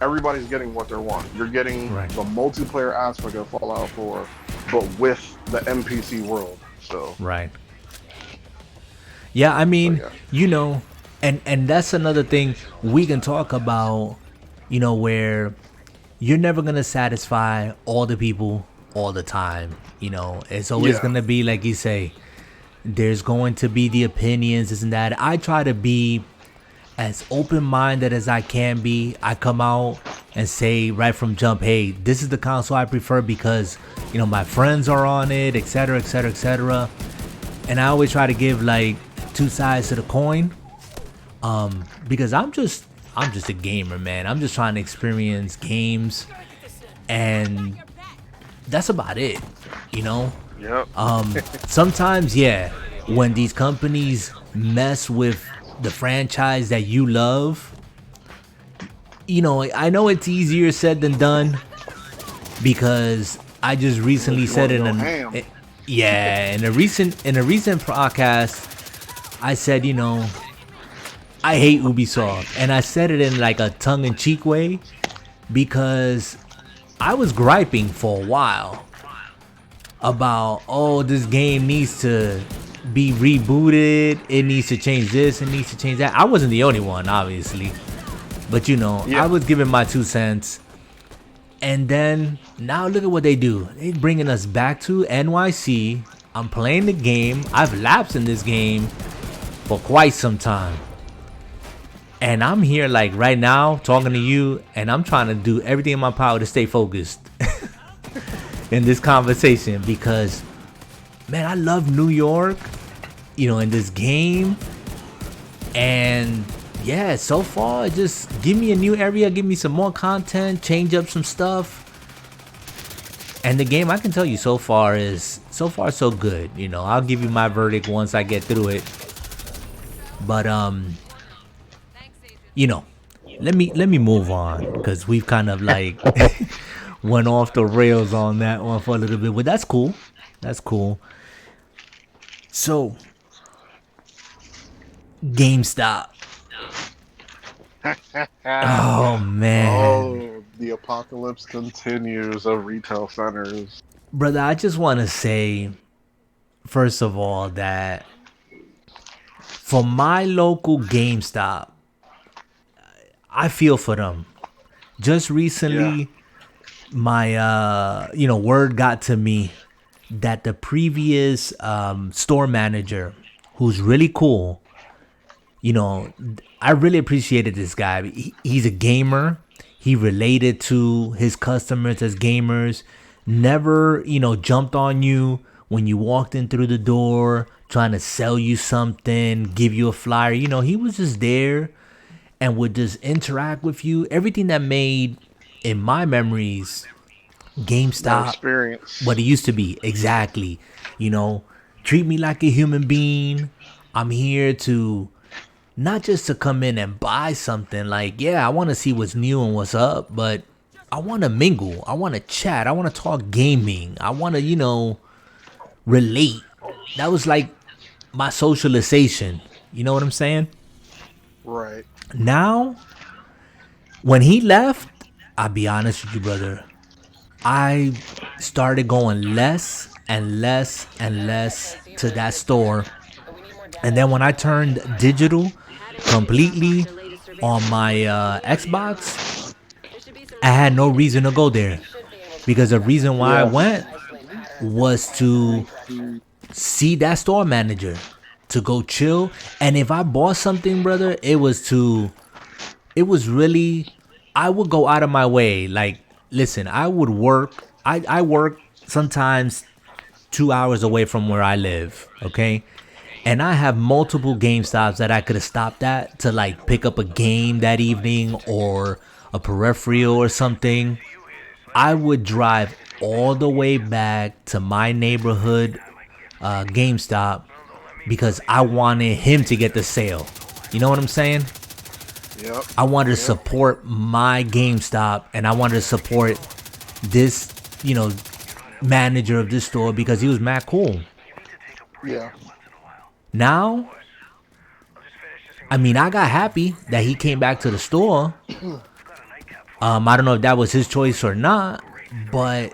everybody's getting what they want. You're getting the multiplayer aspect of Fallout 4, but with the NPC world. So yeah, I mean, you know, and that's another thing we can talk about, you know, where you're never gonna satisfy all the people all the time. You know, it's always gonna be, like you say, there's going to be the opinions, this and that. I try to be as open-minded as I can be. I come out and say right from jump, hey, this is the console I prefer because, you know, my friends are on it, etc., etc., etc. And I always try to give like two sides to the coin, because I'm just a gamer, man. I'm just trying to experience games, and that's about it, you know. Sometimes, when these companies mess with the franchise that you love, you know, I know it's easier said than done, because I just recently said it in a recent podcast, I said, you know, I hate Ubisoft, and I said it in like a tongue-in-cheek way because I was griping for a while about, oh, this game needs to be rebooted, it needs to change this, it needs to change that. I wasn't the only one, obviously, but you know, I was giving my 2 cents. And then now look at what they do. They're bringing us back to NYC. I'm playing the game. I've lapsed in this game for quite some time, and I'm here like right now talking to you, and I'm trying to do everything in my power to stay focused in this conversation, because man, I love New York, you know, in this game. And yeah, so far, just give me a new area, give me some more content, change up some stuff. And the game, I can tell you, so far so good. You know, I'll give you my verdict once I get through it. But you know, let me move on, because we've kind of like went off the rails on that one for a little bit, but that's cool. That's cool. So, GameStop. Oh man. Oh, the apocalypse continues of retail centers. Brother, I just want to say, first of all, that for my local GameStop, I feel for them. Just recently, my word got to me that the previous store manager, who's really cool, you know, I really appreciated this guy. He's a gamer. He related to his customers as gamers. Never, you know, jumped on you when you walked in through the door, trying to sell you something, give you a flyer. You know, he was just there and would just interact with you. Everything that made, in my memories, GameStop what it used to be. Exactly. You know, treat me like a human being. I'm here to not just to come in and buy something. Like, yeah, I want to see what's new and what's up, but I want to mingle. I want to chat. I want to talk gaming. I want to, you know, relate. That was like my socialization. You know what I'm saying? Right. Now, when he left, I'll be honest with you, brother, I started going less and less and less to that store. And then when I turned digital completely on my Xbox, I had no reason to go there. Because the reason why I went was to see that store manager, to go chill. And if I bought something, brother, it was really, I would go out of my way. Like, listen, I would work. I work sometimes 2 hours away from where I live, okay? And I have multiple GameStops that I could have stopped at to like pick up a game that evening or a peripheral or something. I would drive all the way back to my neighborhood GameStop because I wanted him to get the sale. You know what I'm saying? Yep. I wanted to support my GameStop, and I wanted to support this, manager of this store because he was mad cool. Yeah. Now, I got happy that he came back to the store. I don't know if that was his choice or not, but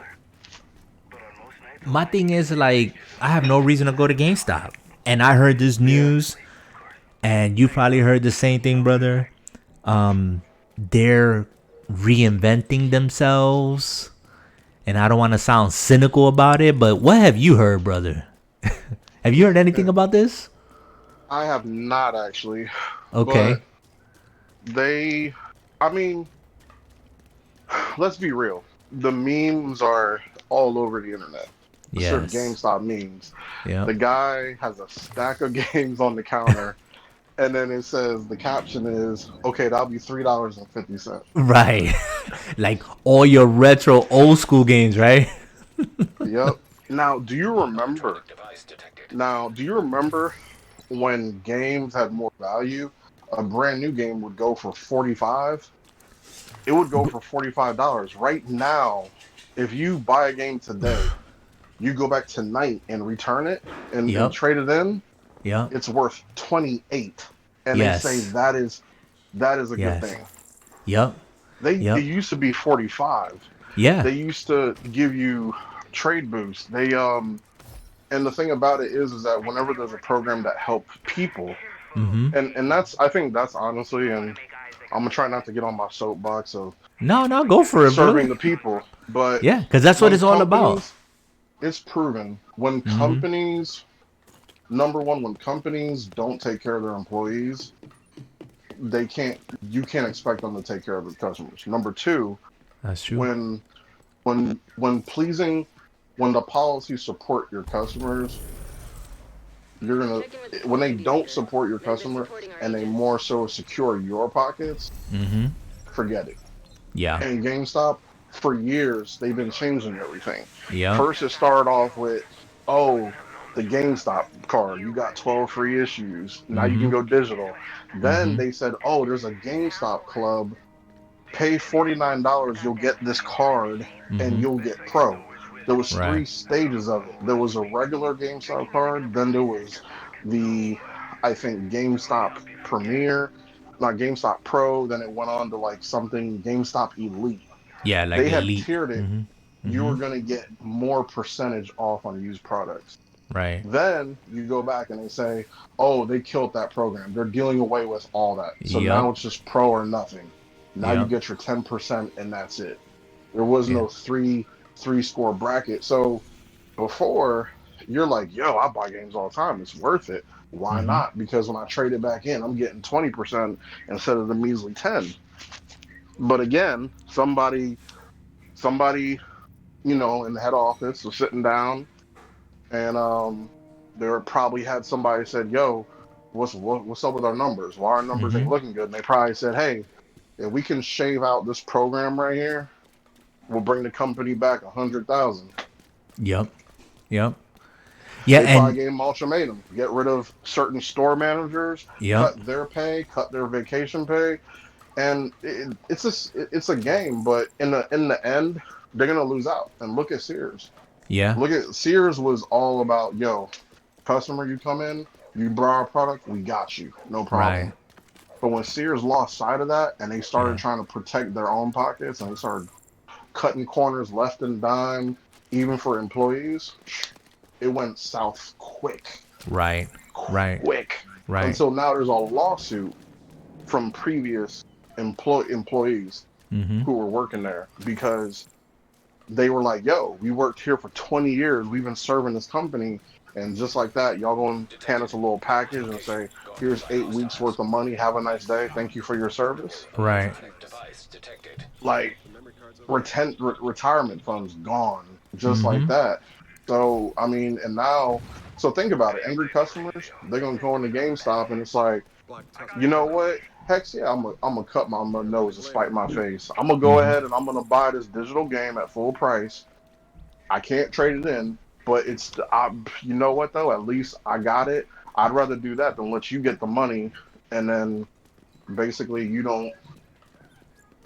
my thing is, like, I have no reason to go to GameStop. And I heard this news, and you probably heard the same thing, brother. They're reinventing themselves, and I don't want to sound cynical about it, but what have you heard, brother? Have you heard anything about this? I have not actually. Okay. But let's be real. The memes are all over the internet. Yes. Certain GameStop memes. Yeah. The guy has a stack of games on the counter, and then it says, the caption is, okay, that'll be $3.50. Right. Like all your retro old school games, right? Yep. Now, do you remember when games had more value? A brand new game would go for $45. It would go for $45. Right now, if you buy a game today, you go back tonight and return it and trade it in, it's worth $28. And they say that is a good thing. Yep. They used to be $45. Yeah. They used to give you trade boosts. And the thing about it is that whenever there's a program that helps people, and I think that's honestly, and I'm gonna try not to get on my soapbox of go for it, serving bro. the people, but because that's what it's all about. It's proven when companies, number one, when companies don't take care of their employees, you can't expect them to take care of their customers. Number two, that's true. When the policies support your customers, when they don't support your customer and they more so secure your pockets, forget it. Yeah. And GameStop, for years, they've been changing everything. Yeah. First, it started off with, the GameStop card, you got 12 free issues. Now you can go digital. Then they said, there's a GameStop club. Pay $49, you'll get this card, and you'll get Pro. There was three stages of it. There was a regular GameStop card. Then there was GameStop Premier, not GameStop Pro. Then it went on to like something GameStop Elite. Yeah, like they Elite. had tiered it. You were going to get more percentage off on used products. Right. Then you go back and they say, they killed that program. They're dealing away with all that. So now it's just Pro or nothing. Now you get your 10% and that's it. There was no three score bracket. So before, you're like, I buy games all the time. It's worth it. Why not? Because when I trade it back in, I'm getting 20% instead of the measly 10. But again, somebody, in the head office was sitting down, and they probably had somebody said, what's up with our numbers? Why our numbers ain't looking good? And they probably said, hey, if we can shave out this program right here, we'll bring the company back $100,000. Yep. Yeah, they probably gave them ultimatum. Get rid of certain store managers, cut their pay, cut their vacation pay. And it's a game, but in the end, they're gonna lose out. And look at Sears. Yeah. Look at Sears was all about, customer, you come in, you borrow a product, we got you, no problem. Right. But when Sears lost sight of that and they started trying to protect their own pockets and they started cutting corners left and dime, even for employees, it went south quick. Right. Quick. Until now there's a lawsuit from previous employees who were working there because they were like, yo, we worked here for 20 years. We've been serving this company. And just like that, y'all going to hand us a little package and say, here's 8 weeks worth of money. Have a nice day. Thank you for your service. Right. Like, retirement funds gone just like that. So, I mean, and now, so think about it. Angry customers, they're going to go into GameStop and it's like, you know what? Heck yeah, I'm gonna cut my nose to spite my face. I'm going to go ahead and I'm going to buy this digital game at full price. I can't trade it in. But it's, you know what though? At least I got it. I'd rather do that than let you get the money, and then basically you don't.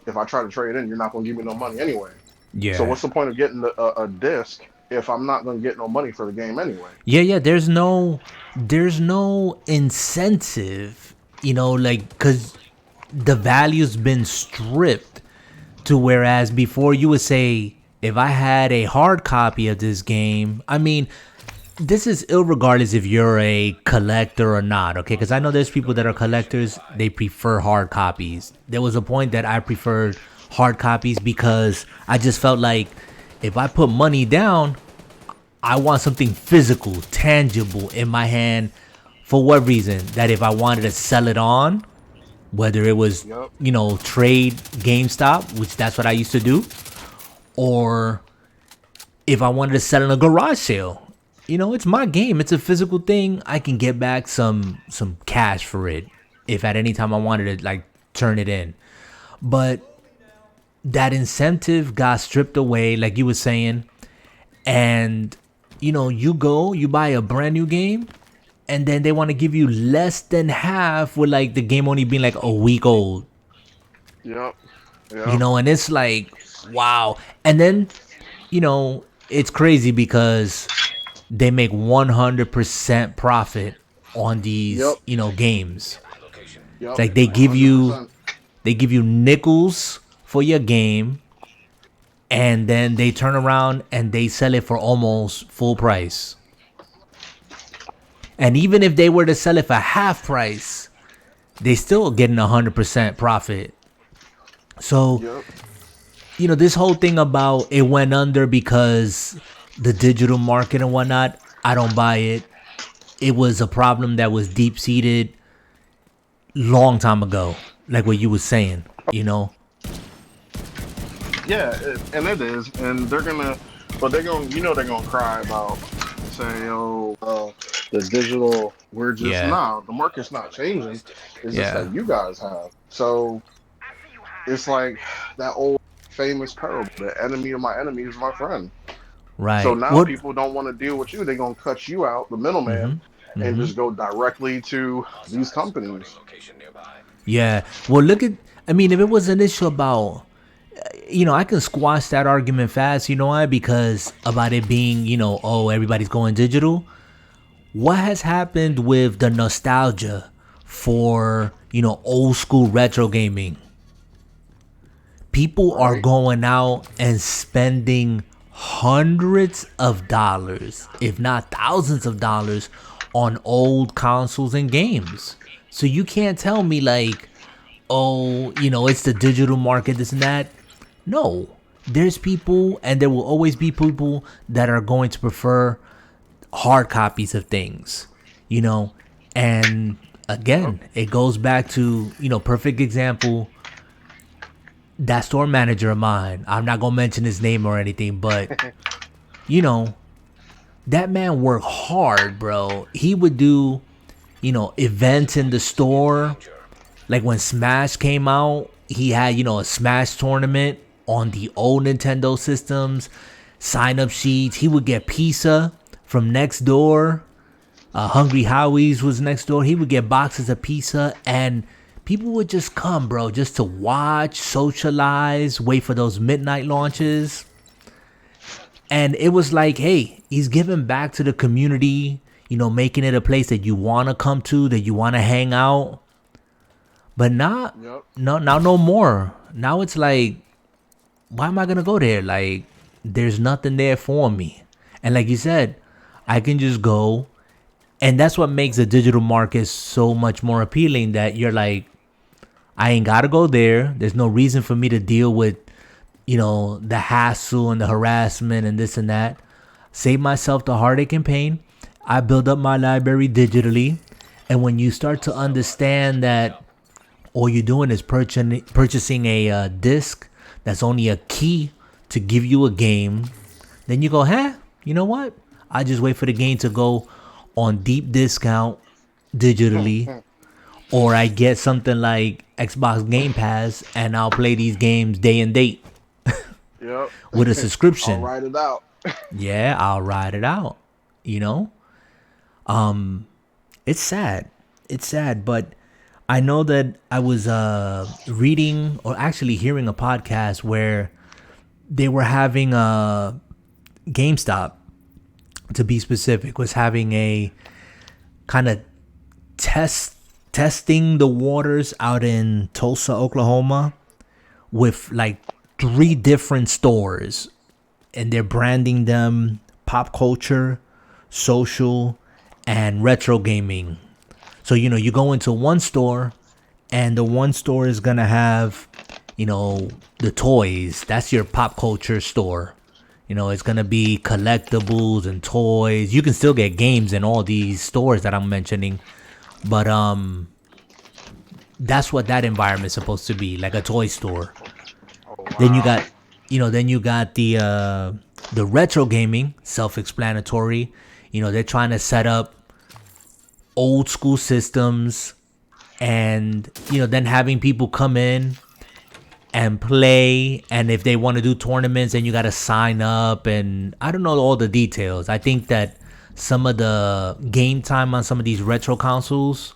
If I try to trade in, you're not gonna give me no money anyway. Yeah. So what's the point of getting a disc if I'm not gonna get no money for the game anyway? Yeah. There's no incentive, because the value's been stripped to whereas before you would say, if I had a hard copy of this game, I mean, this is irregardless if you're a collector or not, okay? Because I know there's people that are collectors, they prefer hard copies. There was a point that I preferred hard copies because I just felt like if I put money down, I want something physical, tangible in my hand. For what reason? That if I wanted to sell it on, whether it was, trade GameStop, which that's what I used to do, or if I wanted to sell in a garage sale, it's my game. It's a physical thing. I can get back some cash for it if at any time I wanted to turn it in. But that incentive got stripped away, like you were saying. And, you buy a brand new game and then they want to give you less than half with the game only being a week old. Yep. And it's like, wow. And then, it's crazy because they make 100% profit on these, games. Yep. Like they give you nickels for your game, and then they turn around and they sell it for almost full price. And even if they were to sell it for half price, they still getting 100% profit. So, this whole thing about it went under because the digital market and whatnot, I don't buy it. It was a problem that was deep-seated long time ago, like what you were saying, Yeah, and it is. And they're going to cry about saying, the digital, we're just, the market's not changing. It's just that you guys have. So it's like that old famous parable, the enemy of my enemy is my friend. Right. So now people don't want to deal with you. They're going to cut you out, the middleman, and just go directly to these companies. Yeah. Well, if it was an issue about, I can squash that argument fast, why? Because about it being, everybody's going digital. What has happened with the nostalgia for, old school retro gaming? People are going out and spending hundreds of dollars, if not thousands of dollars, on old consoles and games. So you can't tell me it's the digital market, this and that. No, there's people, and there will always be people that are going to prefer hard copies of things, and again, it goes back to, perfect example, that store manager of mine. I'm not going to mention his name or anything, but, that man worked hard, bro. He would do, events in the store. Like when Smash came out, he had, a Smash tournament on the old Nintendo systems, sign-up sheets. He would get pizza from next door. Hungry Howie's was next door. He would get boxes of pizza, and people would just come, bro, just to watch, socialize, wait for those midnight launches. And it was like, hey, he's giving back to the community, making it a place that you want to come to, that you want to hang out. But now, no more. Now it's like, why am I gonna go there? Like, there's nothing there for me. And like you said, I can just go, and that's what makes the digital market so much more appealing. That you're like, I ain't gotta go there. There's no reason for me to deal with, the hassle and the harassment and this and that. Save myself the heartache and pain. I build up my library digitally, and when you start to understand that all you're doing is purchasing a disc that's only a key to give you a game, then you go, you know what? I just wait for the game to go on deep discount digitally, or I get something like Xbox Game Pass and I'll play these games day and date. Yep. With a subscription. I'll ride it out. Yeah, I'll ride it out. It's sad. It's sad, but I know that I was reading or actually hearing a podcast where they were having GameStop, to be specific, was having a kind of testing the waters out in Tulsa, Oklahoma, with like 3 different stores, and they're branding them pop culture, social, and retro gaming. So, you go into one store, and the one store is going to have, the toys. That's your pop culture store. It's going to be collectibles and toys. You can still get games in all these stores that I'm mentioning. But that's what that environment is supposed to be, like a toy store. Oh, wow. Then you got the retro gaming, self-explanatory. They're trying to set up old school systems, and then having people come in and play, and if they want to do tournaments, then you got to sign up, and I don't know all the details. I think that some of the game time on some of these retro consoles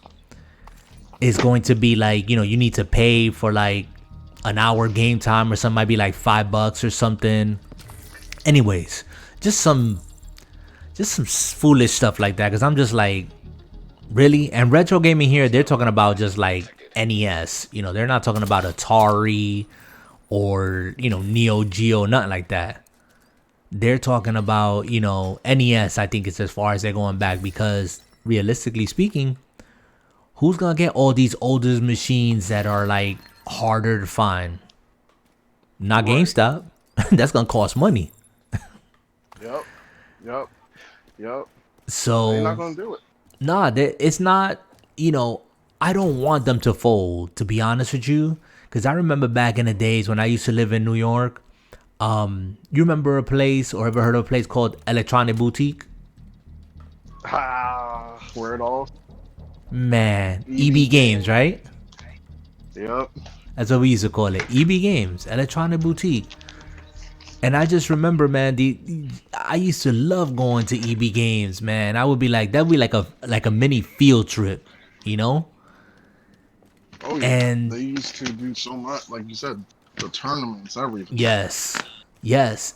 is going to be like, you need to pay for like an hour game time, or something might be like $5 or something. Anyways, just some foolish stuff like that, because I'm just like, really? And retro gaming here, they're talking about just like NES. They're not talking about Atari or, Neo Geo, nothing like that. They're talking about, NES, I think it's as far as they're going back, because realistically speaking, who's going to get all these older machines that are like harder to find? Not GameStop. That's going to cost money. Yep. So they're not going to do it. Nah, it's not, I don't want them to fold, to be honest with you. Because I remember back in the days when I used to live in New York. You remember a place, or ever heard of a place called Electronic Boutique? Where it all? Man, EB Games, right? Yep. That's what we used to call it. EB Games, Electronic Boutique. And I just remember, man, I used to love going to EB Games, man. I would be like, that'd be like a mini field trip, Oh yeah. And they used to do so much, like you said, the tournaments, everything. Yes.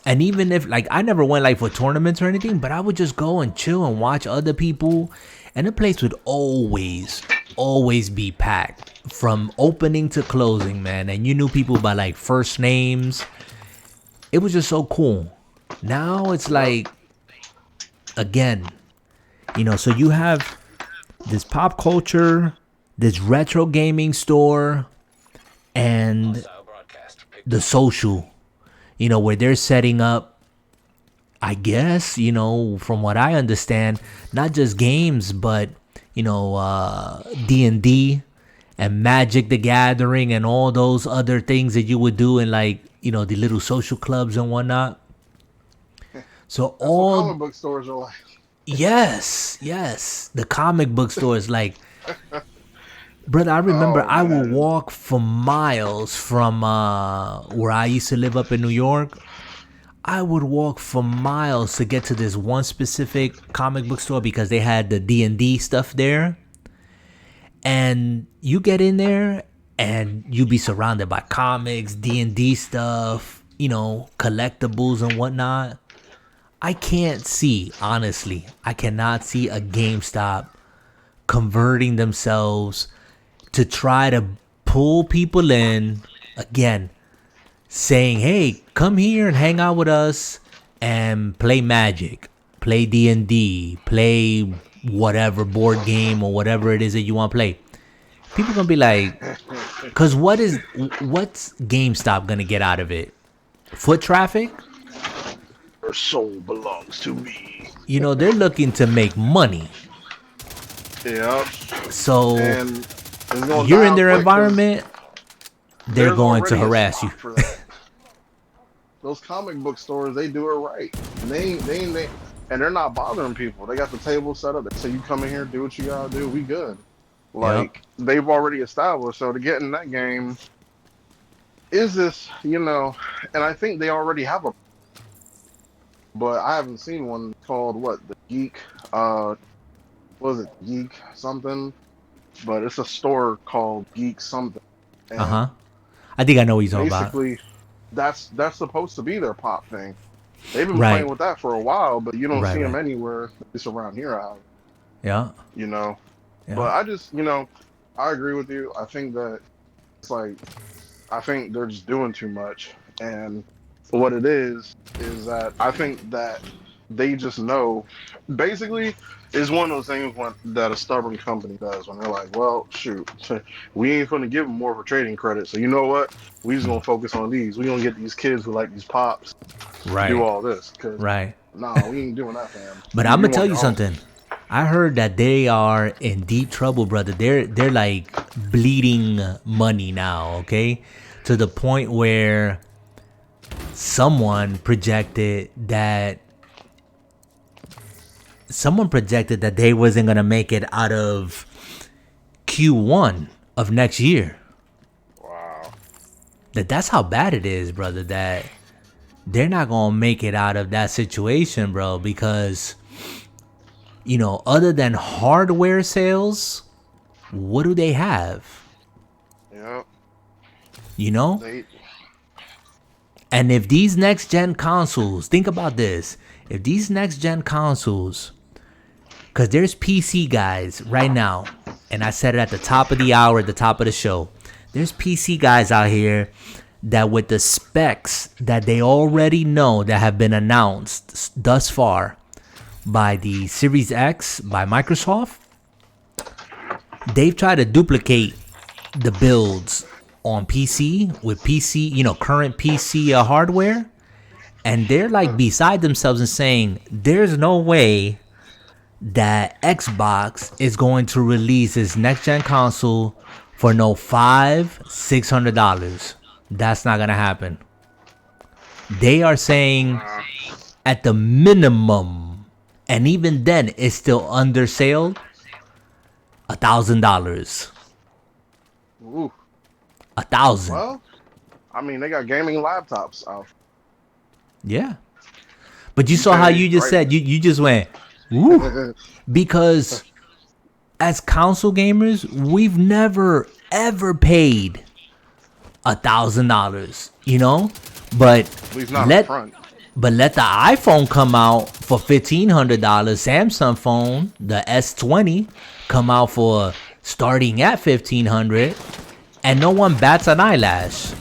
And even if, like, I never went like for tournaments or anything, but I would just go and chill and watch other people, and the place would always be packed from opening to closing, man. And you knew people by like first names. It was just so cool. Now it's like, again, so you have this pop culture, this retro gaming store, and the social, where they're setting up, I guess, from what I understand, not just games, but, D&D and Magic the Gathering and all those other things that you would do in like, the little social clubs and whatnot. So that's all what comic book stores are like. Yes. The comic book stores, like, brother, I remember I would walk for miles from where I used to live up in New York. I would walk for miles to get to this one specific comic book store because they had the D&D stuff there. And you get in there and you be surrounded by comics, D&D stuff, collectibles and whatnot. I can't see, honestly, I cannot see a GameStop converting themselves to try to pull people in again, saying, "Hey, come here and hang out with us and play Magic, play D&D, play whatever board game or whatever it is that you want to play." People gonna be like, "Cause what's GameStop gonna get out of it? Foot traffic? Your soul belongs to me." You know, they're looking to make money. Yeah. So And you're in their environment, they're going to harass you. Those comic book stores, they do it right. They and they're not bothering people. They got the table set up. They say, "You come in here, do what you gotta do. We good." Like, they've already established. So to get in that game, is this, and I think they already have but I haven't seen one called the Geek, was it Geek something? But it's a store called Geek something. I think I know what he's talking about. Basically, that's supposed to be their pop thing. They've been playing with that for a while, but you don't see them anywhere, at least around here. Yeah. But I just, I agree with you. I think that it's like, I think they're just doing too much. And what it is that I think that they just know, basically, it's one of those things that a stubborn company does when they're like, "Well, shoot, we ain't going to give them more for trading credit. So you know what? We just going to focus on these. We going to get these kids who like these pops to do all this." Nah, we ain't doing that, fam. But I'm going to tell you something. I heard that they are in deep trouble, brother. They're like bleeding money now, okay? To the point where someone projected that they wasn't going to make it out of Q1 of next year. Wow. That's how bad it is, brother, that they're not going to make it out of that situation, bro, because, other than hardware sales, what do they have? Yeah. And if these next gen consoles, think about this, if these next gen consoles, because there's PC guys right now, and I said it at the top of the hour, at the top of the show, there's PC guys out here that with the specs that they already know that have been announced thus far by the Series X by Microsoft, they've tried to duplicate the builds on PC with PC, current PC hardware, and they're like beside themselves and saying there's no way that Xbox is going to release its next gen console for no $600. That's not gonna happen. They are saying at the minimum, and even then it's still undersold, $1,000. Ooh. 1,000. Well, I mean, they got gaming laptops out. Yeah. But you saw how you just said, you just went, woo. Because as console gamers, we've never, ever paid $1,000, But let the iPhone come out for $1,500. Samsung phone, the S20, come out for starting at $1,500. And no one bats an eyelash.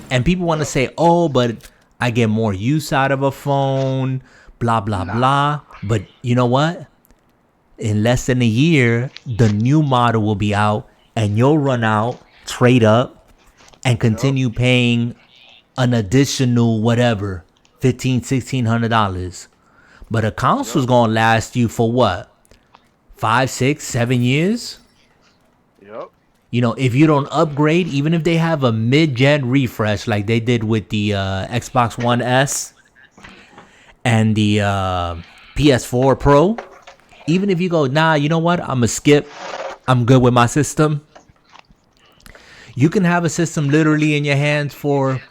And people want to say, "Oh, but I get more use out of a phone, blah, blah, blah." But you know what? In less than a year, the new model will be out and you'll run out, trade up, and continue paying an additional whatever, $1,500-$1,600. But a console's going to last you for what? 5, 6, 7 years? Yep. If you don't upgrade, even if they have a mid-gen refresh like they did with the Xbox One S and the PS4 Pro, even if you go, nah, you know what? I'm going to skip. I'm good with my system. You can have a system literally in your hands for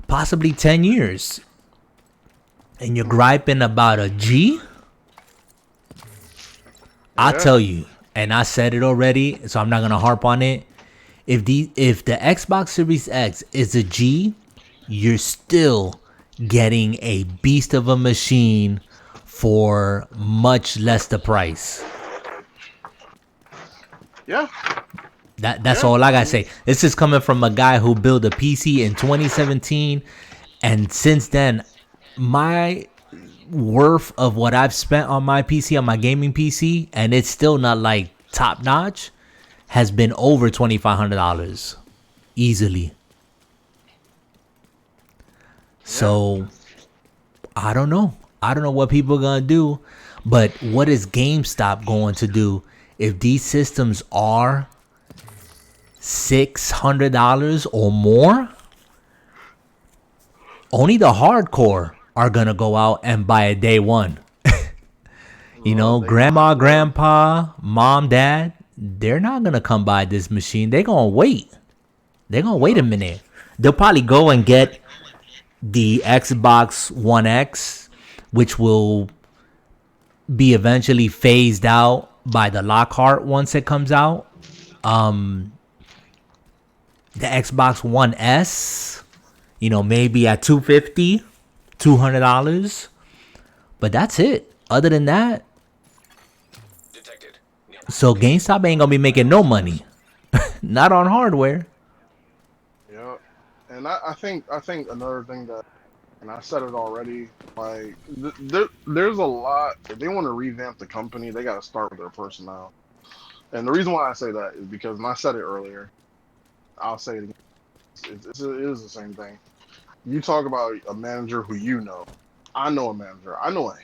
possibly 10 years. And you're griping about a G? I'll tell you. And I said it already, so I'm not gonna harp on it. If the Xbox Series X is a G, you're still getting a beast of a machine for much less the price. Yeah. That's all I gotta say. This is coming from a guy who built a PC in 2017, and since then, my worth of what I've spent on my PC, on my gaming PC, and it's still not like top notch, has been over $2,500 easily. So I don't know what people are gonna do, but what is GameStop going to do if these systems are $600 or more? Only the hardcore are gonna go out and buy a day one. You know, grandma, grandpa, mom, dad, they're not gonna come buy this machine. They're gonna wait. They're gonna wait a minute. They'll probably go and get the Xbox One X, which will be eventually phased out by the Lockhart once it comes out. The Xbox One S, you know, maybe at $200, but that's it. Other than that, so GameStop ain't gonna be making no money, not on hardware. Yeah, and I think another thing that, and I said it already, like there's a lot. If they want to revamp the company, they got to start with their personnel. And the reason why I say that is because, and I said it earlier, I'll say it again. It is the same thing. You talk about a manager who you know. I know a manager. I know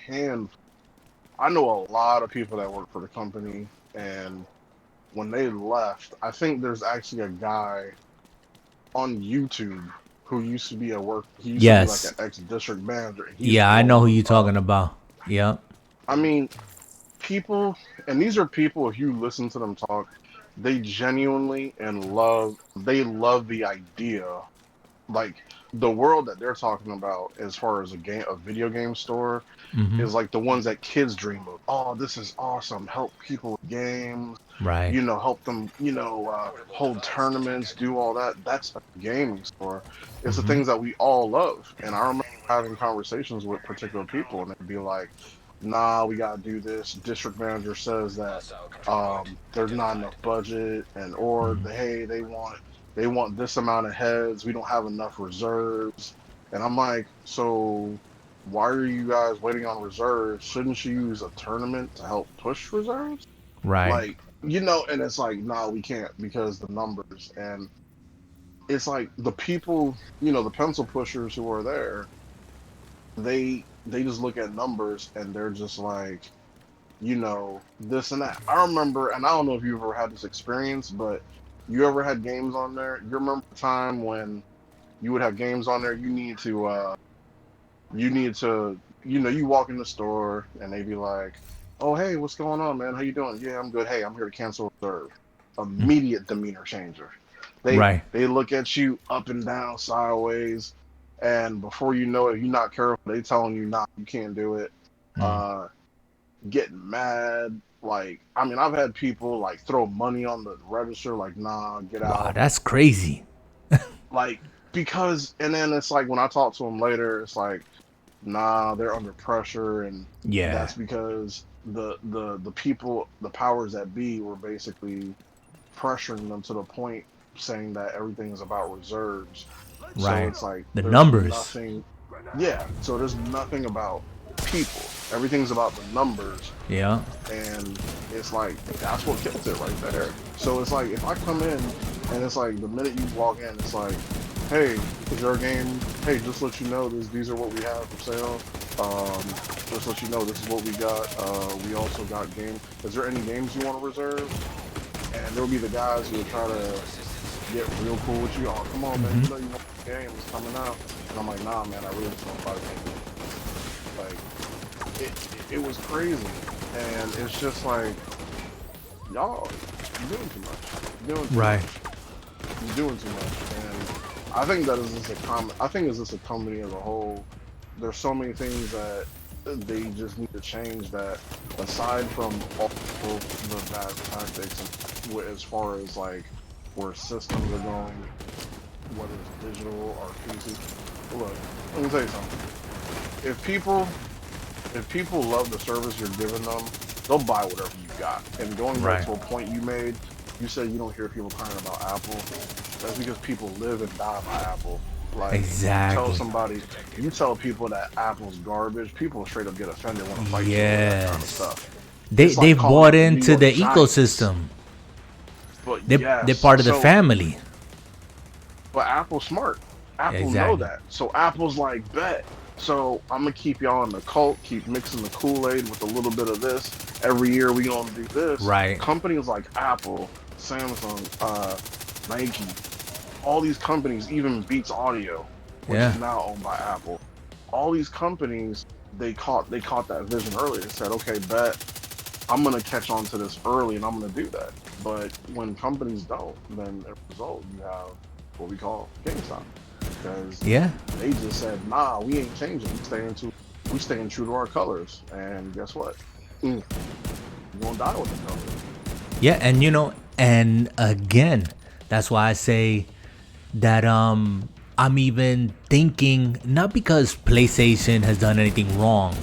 I know a lot of people that work for the company, and when they left, I think there's actually a guy on YouTube who used to be at work. He used to be like an ex-district manager. Yeah, I know who you're talking about. Yeah. I mean, people, and these are people, if you listen to them talk, they genuinely love the idea, like the world that they're talking about as far as a video game store is like the ones that kids dream of. Oh, this is awesome. Help people with games. Right. You know, help them, hold tournaments, do all that. That's a gaming store. It's the things that we all love. And I remember having conversations with particular people, and they'd be like, nah, we gotta do this. District manager says that there's not enough budget, and hey, they want this amount of heads. We don't have enough reserves. And I'm like, so why are you guys waiting on reserves? Shouldn't you use a tournament to help push reserves? Right. Like, and it's like, nah, we can't because the numbers. And it's like the people, the pencil pushers who are there, they just look at numbers and they're just like, this and that. I remember, and I don't know if you've ever had this experience, but you ever had games on there? You remember the time when you would have games on there, you walk in the store and they'd be like, oh, hey, what's going on, man? How you doing? Yeah, I'm good. Hey, I'm here to cancel reserve. Immediate demeanor changer. They look at you up and down, sideways, and before you know it, you're not careful, they telling you, nah, you can't do it. Getting mad. Like, I mean, I've had people like throw money on the register, like, nah, get out. Wow, that's crazy. Like, because, and then it's like when I talk to them later, it's like, nah, they're under pressure, and that's because the people, the powers that be, were basically pressuring them to the point saying that everything is about reserves. Right. So it's like the numbers. So there's nothing about people. Everything's about the numbers. Yeah. And it's like, that's what kills it right there. So it's like, if I come in and it's like the minute you walk in, it's like, hey, is there a game? Hey, just let you know, these are what we have for sale. Just let you know, this is what we got. We also got game. Is there any games you want to reserve? And there'll be the guys who will try to get real cool with you. Oh, come on, man, you know you want the game, it's coming out. And I'm like, nah, man, I really just want to buy the game. Like, it was crazy. And it's just like, y'all, you're doing too much. You're doing too much. You're doing too much. And I think that is just a company as a whole. There's so many things that they just need to change, that aside from all the bad tactics and as far as like where systems are going, whether it's digital or PC. Look, let me tell you something. If people love the service you're giving them, they'll buy whatever you got. And going back to a point you made, you said you don't hear people crying about Apple. That's because people live and die by Apple. Like, exactly. You tell people that Apple's garbage, people straight up get offended when fight you over that kind of stuff. They've bought into the ecosystem. But they're part of the family. But Apple's smart. Apple know that. So Apple's like, bet. So I'm gonna keep y'all in the cult, keep mixing the Kool-Aid with a little bit of this. Every year we gonna do this. Right. Companies like Apple, Samsung, Nike, all these companies, even Beats Audio, which is now owned by Apple. All these companies, they caught that vision early. They said, okay, bet, I'm gonna catch on to this early and I'm gonna do that. But when companies don't, then as a result you have what we call GameStop. Because they just said, nah, we ain't changing. We staying true to our colors. And guess what? You're gonna die with the colors. Yeah, and and again, that's why I say that I'm even thinking, not because PlayStation has done anything wrong,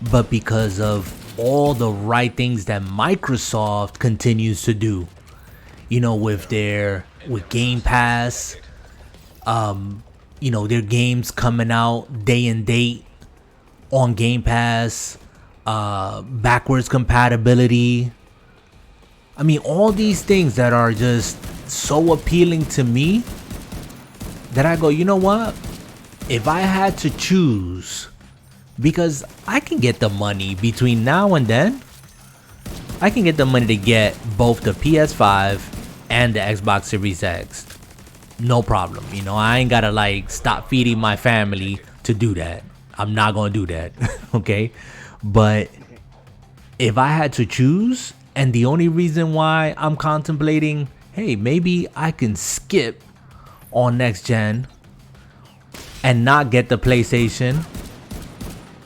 but because of all the right things that Microsoft continues to do. With Game Pass, their games coming out day and date on Game Pass, backwards compatibility. I mean, all these things that are just so appealing to me that I go, you know what? If I had to choose, because I can get the money between now and then, I can get the money to get both the PS5 and the Xbox Series X. No problem. I ain't gotta stop feeding my family to do that. I'm not gonna do that. Okay? But if I had to choose, and the only reason why I'm contemplating, hey, maybe I can skip on next gen and not get the PlayStation,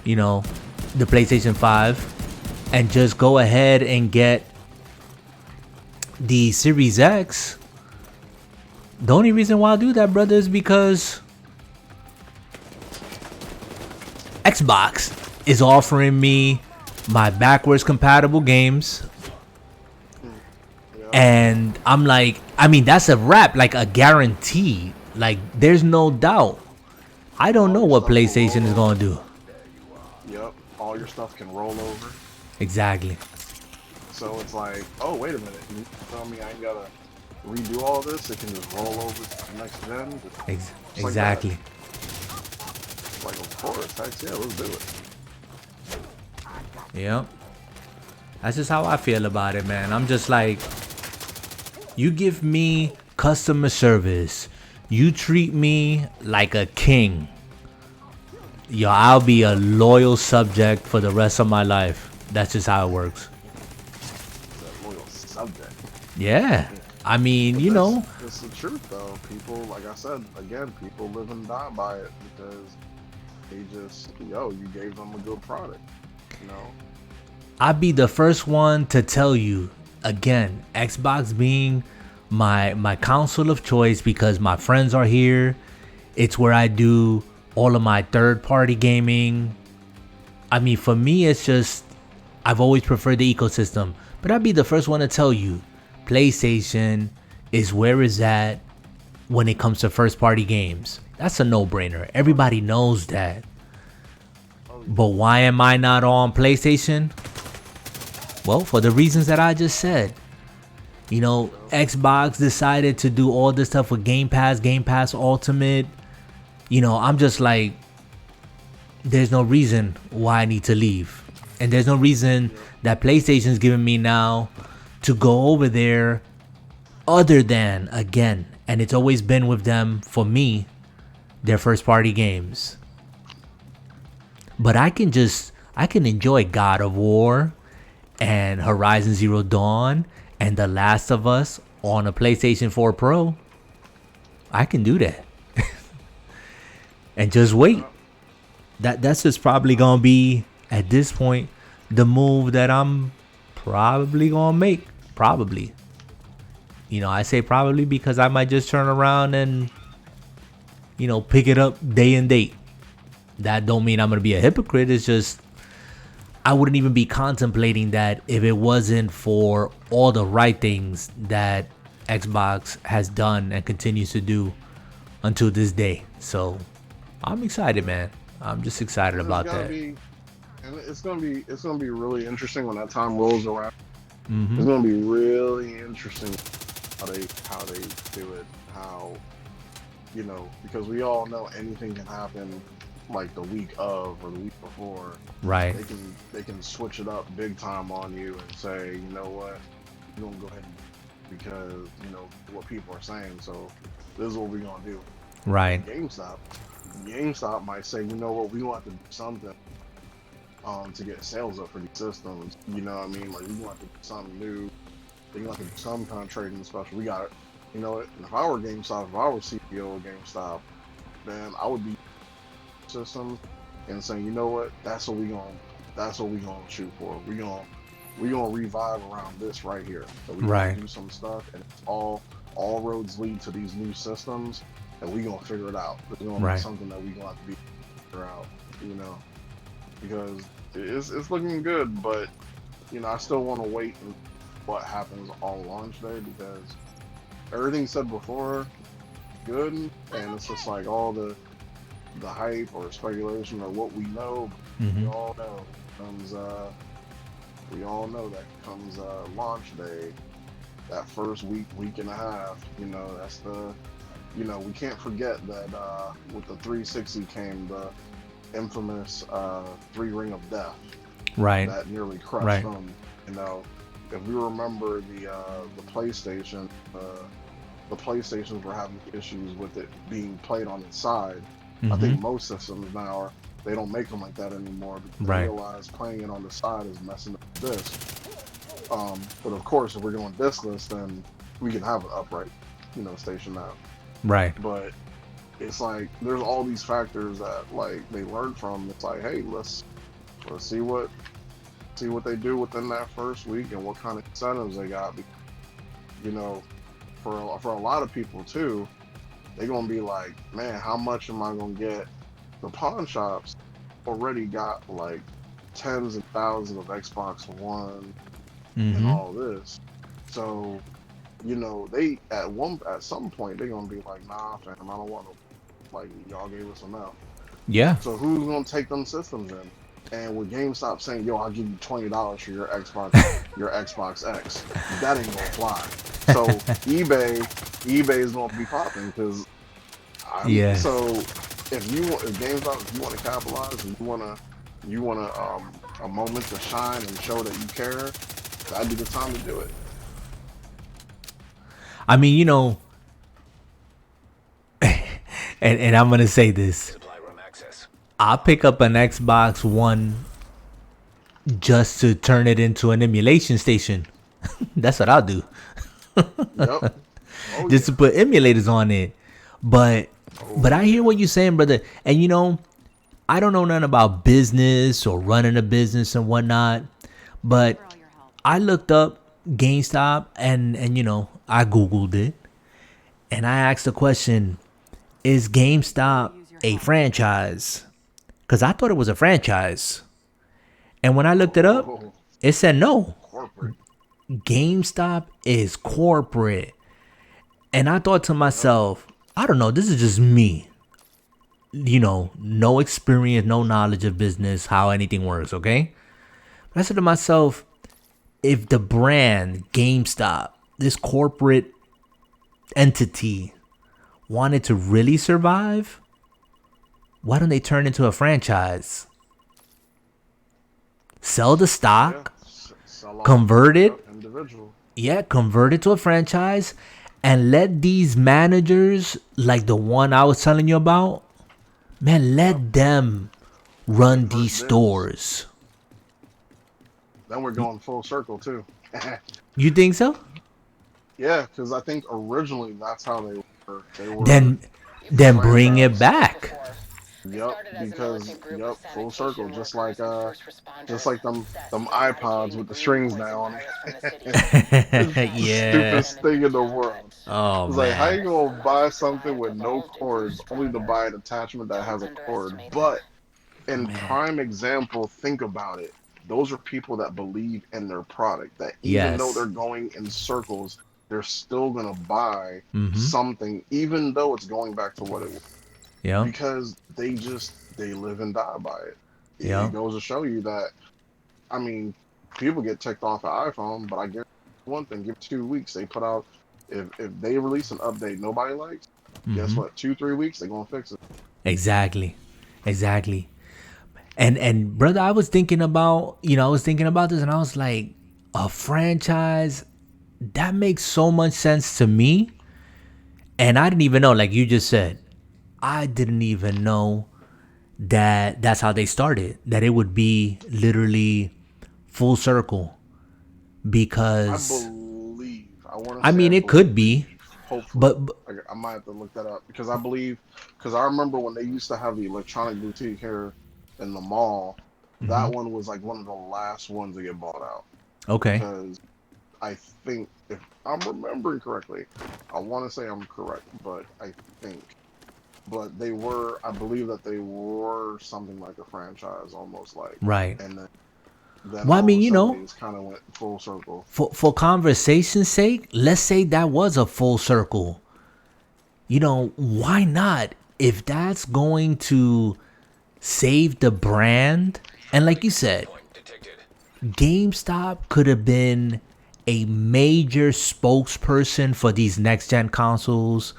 the PlayStation 5, and just go ahead and get the Series X. The only reason why I do that, brother, is because Xbox is offering me my backwards compatible games. And I'm like, I mean, that's a wrap, like a guarantee. Like, there's no doubt. I don't know what PlayStation is going to do. Yep, all your stuff can roll over. Exactly. So it's like, oh, wait a minute. You tell me I ain't got to redo all this? It can just roll over to the next gen? Exactly. Like, of course. Heck yeah, let's do it. Yep. That's just how I feel about it, man. I'm just like, you give me customer service. You treat me like a king. Yo, I'll be a loyal subject for the rest of my life. That's just how it works. A loyal subject. Yeah. I mean, It's the truth, though. People, like I said, again, people live and die by it because they just, you gave them a good product. I'd be the first one to tell you, again, Xbox being my console of choice because my friends are here. It's where I do all of my third-party gaming. I mean, for me, it's just, I've always preferred the ecosystem. But I'd be the first one to tell you, PlayStation is where it's at when it comes to first-party games. That's a no-brainer. Everybody knows that. But why am I not on PlayStation? Well, for the reasons that I just said. Xbox decided to do all this stuff with Game Pass Ultimate. I'm just like, there's no reason why I need to leave. And there's no reason that PlayStation's giving me now to go over there other than, again, and it's always been with them, for me, their first party games. But I can enjoy God of War and Horizon Zero Dawn and The Last of Us on a PlayStation 4 Pro. I can do that. And just wait. That's just probably going to be, at this point, the move that I'm probably going to make. Probably. I say probably because I might just turn around and, pick it up day and date. That don't mean I'm going to be a hypocrite. It's just, I wouldn't even be contemplating that if it wasn't for all the right things that Xbox has done and continues to do until this day. So I'm excited, man. I'm just excited about that. And it's gonna be really interesting when that time rolls around. Mm-hmm. It's gonna be really interesting how they do it. How, you know, because we all know anything can happen like the week of or the week before. Right. They can switch it up big time on you and say, you know what, you're gonna go ahead and, because you know what people are saying. So this is what we're gonna do. Right. GameStop might say, you know what, we want to do something to get sales up for these systems. You know what I mean? Like we want to do something new. They want to do some kind of trading special. We got it. You know what? If I were GameStop, if I were CEO of GameStop, then I would be systems and saying, you know what, that's what we gonna shoot for. We gonna revive around this right here. So we gonna do some stuff, and it's all roads lead to these new systems, and we gonna figure it out. It's gonna be something that we gonna have to figure out, you know, because it's looking good, but you know, I still want to wait and what happens on launch day, because everything said before good, and it's just like all the hype or speculation or what we know. We all know that comes launch day, that first week and a half. You know, that's the, you know, we can't forget that with the 360 came the infamous 3 Ring of Death, that nearly crushed them. You know, if we remember the PlayStation, the PlayStations were having issues with it being played on its side. I think most systems now they don't make them like that anymore, because they realize playing it on the side is messing up the disc. But of course, if we're doing discless, then we can have an upright, you know, station now. Right. But it's like there's all these factors that like they learn from. It's like, hey, let's see what they do within that first week and what kind of incentives they got. You know, for a lot of people too, they're gonna be like, man, how much am I gonna get? The pawn shops already got like tens of thousands of Xbox One and all this. So, you know, they at some point they're gonna be like, nah, fam, I don't want to. Like, y'all gave us enough. Yeah. So who's gonna take them systems in? And with GameStop saying, yo, I'll give you $20 for your Xbox X, that ain't gonna fly. So eBay is gonna be popping, because so if GameStop, if you want to capitalize and you want a moment to shine and show that you care, that'd be the time to do it. I mean, you know, and I'm gonna say this: I'll pick up an Xbox One just to turn it into an emulation station. That's what I'll do. Yep. Just to put emulators on it. But I hear what you're saying, brother. And you know, I don't know nothing about business or running a business and whatnot. But I looked up GameStop and you know, I Googled it. And I asked the question, is GameStop a franchise? Because I thought it was a franchise. And when I looked it up, it said no. Corporate. GameStop is corporate. And I thought to myself, I don't know, this is just me. You know, no experience, no knowledge of business, how anything works, okay? But I said to myself, if the brand GameStop, this corporate entity, wanted to really survive, why don't they turn into a franchise? Sell the stock, convert it, convert it to a franchise, and let these managers, like the one I was telling you about, man, let them run these stores. Then we're going full circle too. You think so? Yeah, because I think originally that's how they were. Then bring it back. Full circle, just like them iPods with the strings now on it. Yeah. Stupidest thing in the world. Oh, it's man. like, how you gonna buy something with no cords, only to buy an attachment that has a cord? But in prime example, think about it. those are people that believe in their product. That even though they're going in circles, they're still gonna buy something, even though it's going back to what it was. Yeah. Because they live and die by it. Yeah. It goes to show you that. I mean, people get ticked off at iPhone, but I guess one thing: give 2 weeks, they put out. If they release an update nobody likes, guess what? 2-3 weeks they're gonna fix it. Exactly. And brother, I was thinking about this, and I was like, a franchise that makes so much sense to me. And I didn't even know, like you just said, I didn't even know that that's how they started. That it would be literally full circle, because I mean, it could be, hopefully, but I might have to look that up because I remember when they used to have the electronic boutique here in the mall. That one was like one of the last ones to get bought out. Okay. Because I think, if I'm remembering correctly, I want to say I'm correct, but I believe that they were something like a franchise, almost like. Right. And then well, I mean, it kind of went full circle. For conversation's sake, let's say that was a full circle. Why not? If that's going to save the brand, and like you said, GameStop could have been a major spokesperson for these next-gen consoles,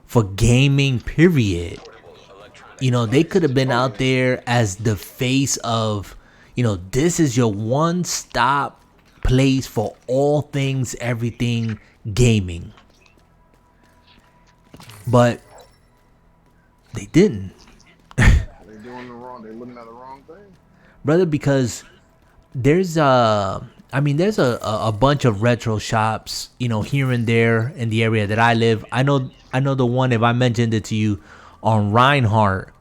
for gaming, period. They could have been out there as the face of, this is your one-stop place for all things, everything gaming. But they didn't. They're doing the wrong. They're looking at the wrong thing, brother. Because there's a bunch of retro shops, here and there in the area that I live. I know the one, if I mentioned it to you, on Reinhardt,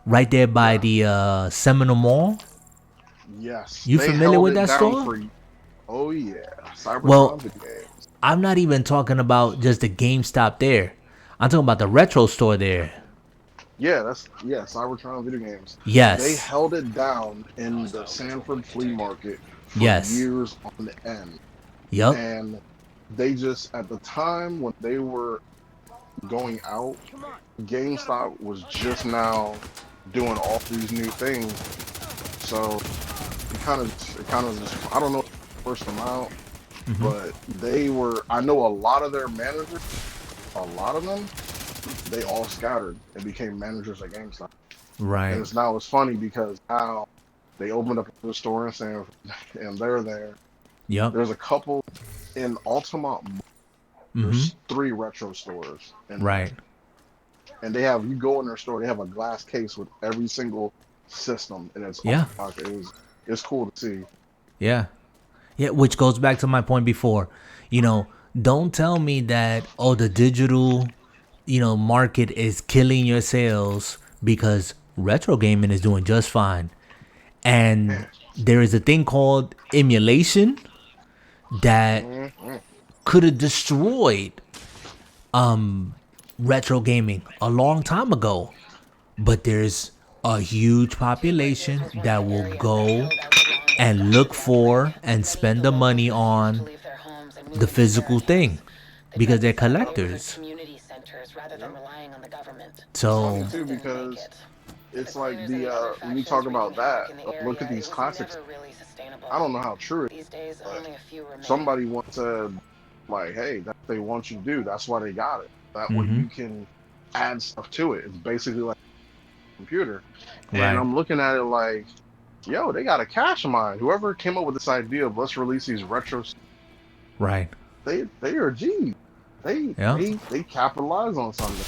right there by the Seminole Mall. Yes. You familiar with that store? Oh yeah. Well, I'm not even talking about just the GameStop there. I'm talking about the retro store there. Yeah, Cybertron Video Games. Yes. They held it down in the Sanford flea market for years on the end. Yep. And they just, at the time when they were going out, GameStop was just now doing all these new things. So it kind of just, I don't know, forced them out, but I know a lot of their managers, a lot of them, they all scattered and became managers at GameStop. Right. And it's funny because now they opened up a store in Sanford and they're there. Yep. There's a couple in Altamont. There's 3 retro stores. Right. And they have, you go in their store, they have a glass case with every single system, and it's it's cool to see. Yeah. Yeah, which goes back to my point before. Don't tell me that the digital market is killing your sales, because retro gaming is doing just fine. And there is a thing called emulation that could have destroyed retro gaming a long time ago. But there's a huge population that will go and look for and spend the money on the physical thing, because they're collectors. So too, because it's like when you talk about that, look at these classics. I don't know how true it is, but somebody once said, like, hey, that's what they want you to do. That's why they got it. That way you can add stuff to it. It's basically like a computer. And I'm looking at it like, yo, they got a cash mine. Whoever came up with this idea of let's release these retros, they are G's. They capitalize on something.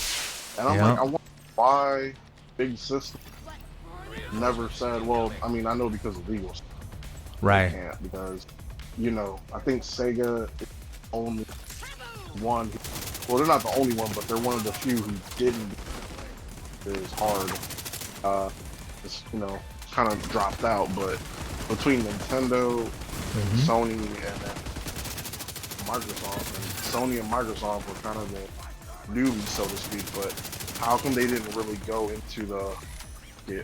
And I'm like, I wonder why Big System never said, well, I mean, I know because of legal stuff. They can't, because, I think Sega is the only one. Well, they're not the only one, but they're one of the few who didn't. It's hard. It's, kind of dropped out, but between Nintendo, Sony, and Microsoft, and Sony and Microsoft were kind of the newbies, so to speak. But how come they didn't really go into the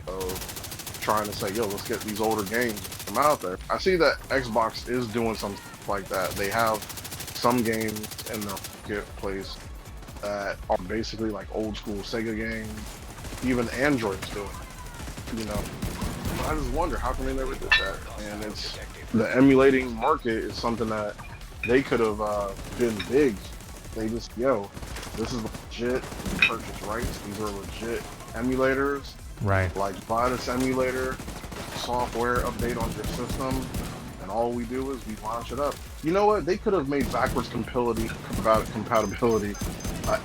of trying to say, yo, let's get these older games them out there. I see that Xbox is doing something like that. They have some games in their marketplace that are basically like old school Sega games. Even Android's doing it, you know. But I just wonder how come they never did that. And it's the emulating market is something that they could have been big. They just, this is legit. You purchase rights. These are legit emulators. Right. Like, buy this emulator, software update on your system, and all we do is we launch it up. You know what? They could have made backwards compatibility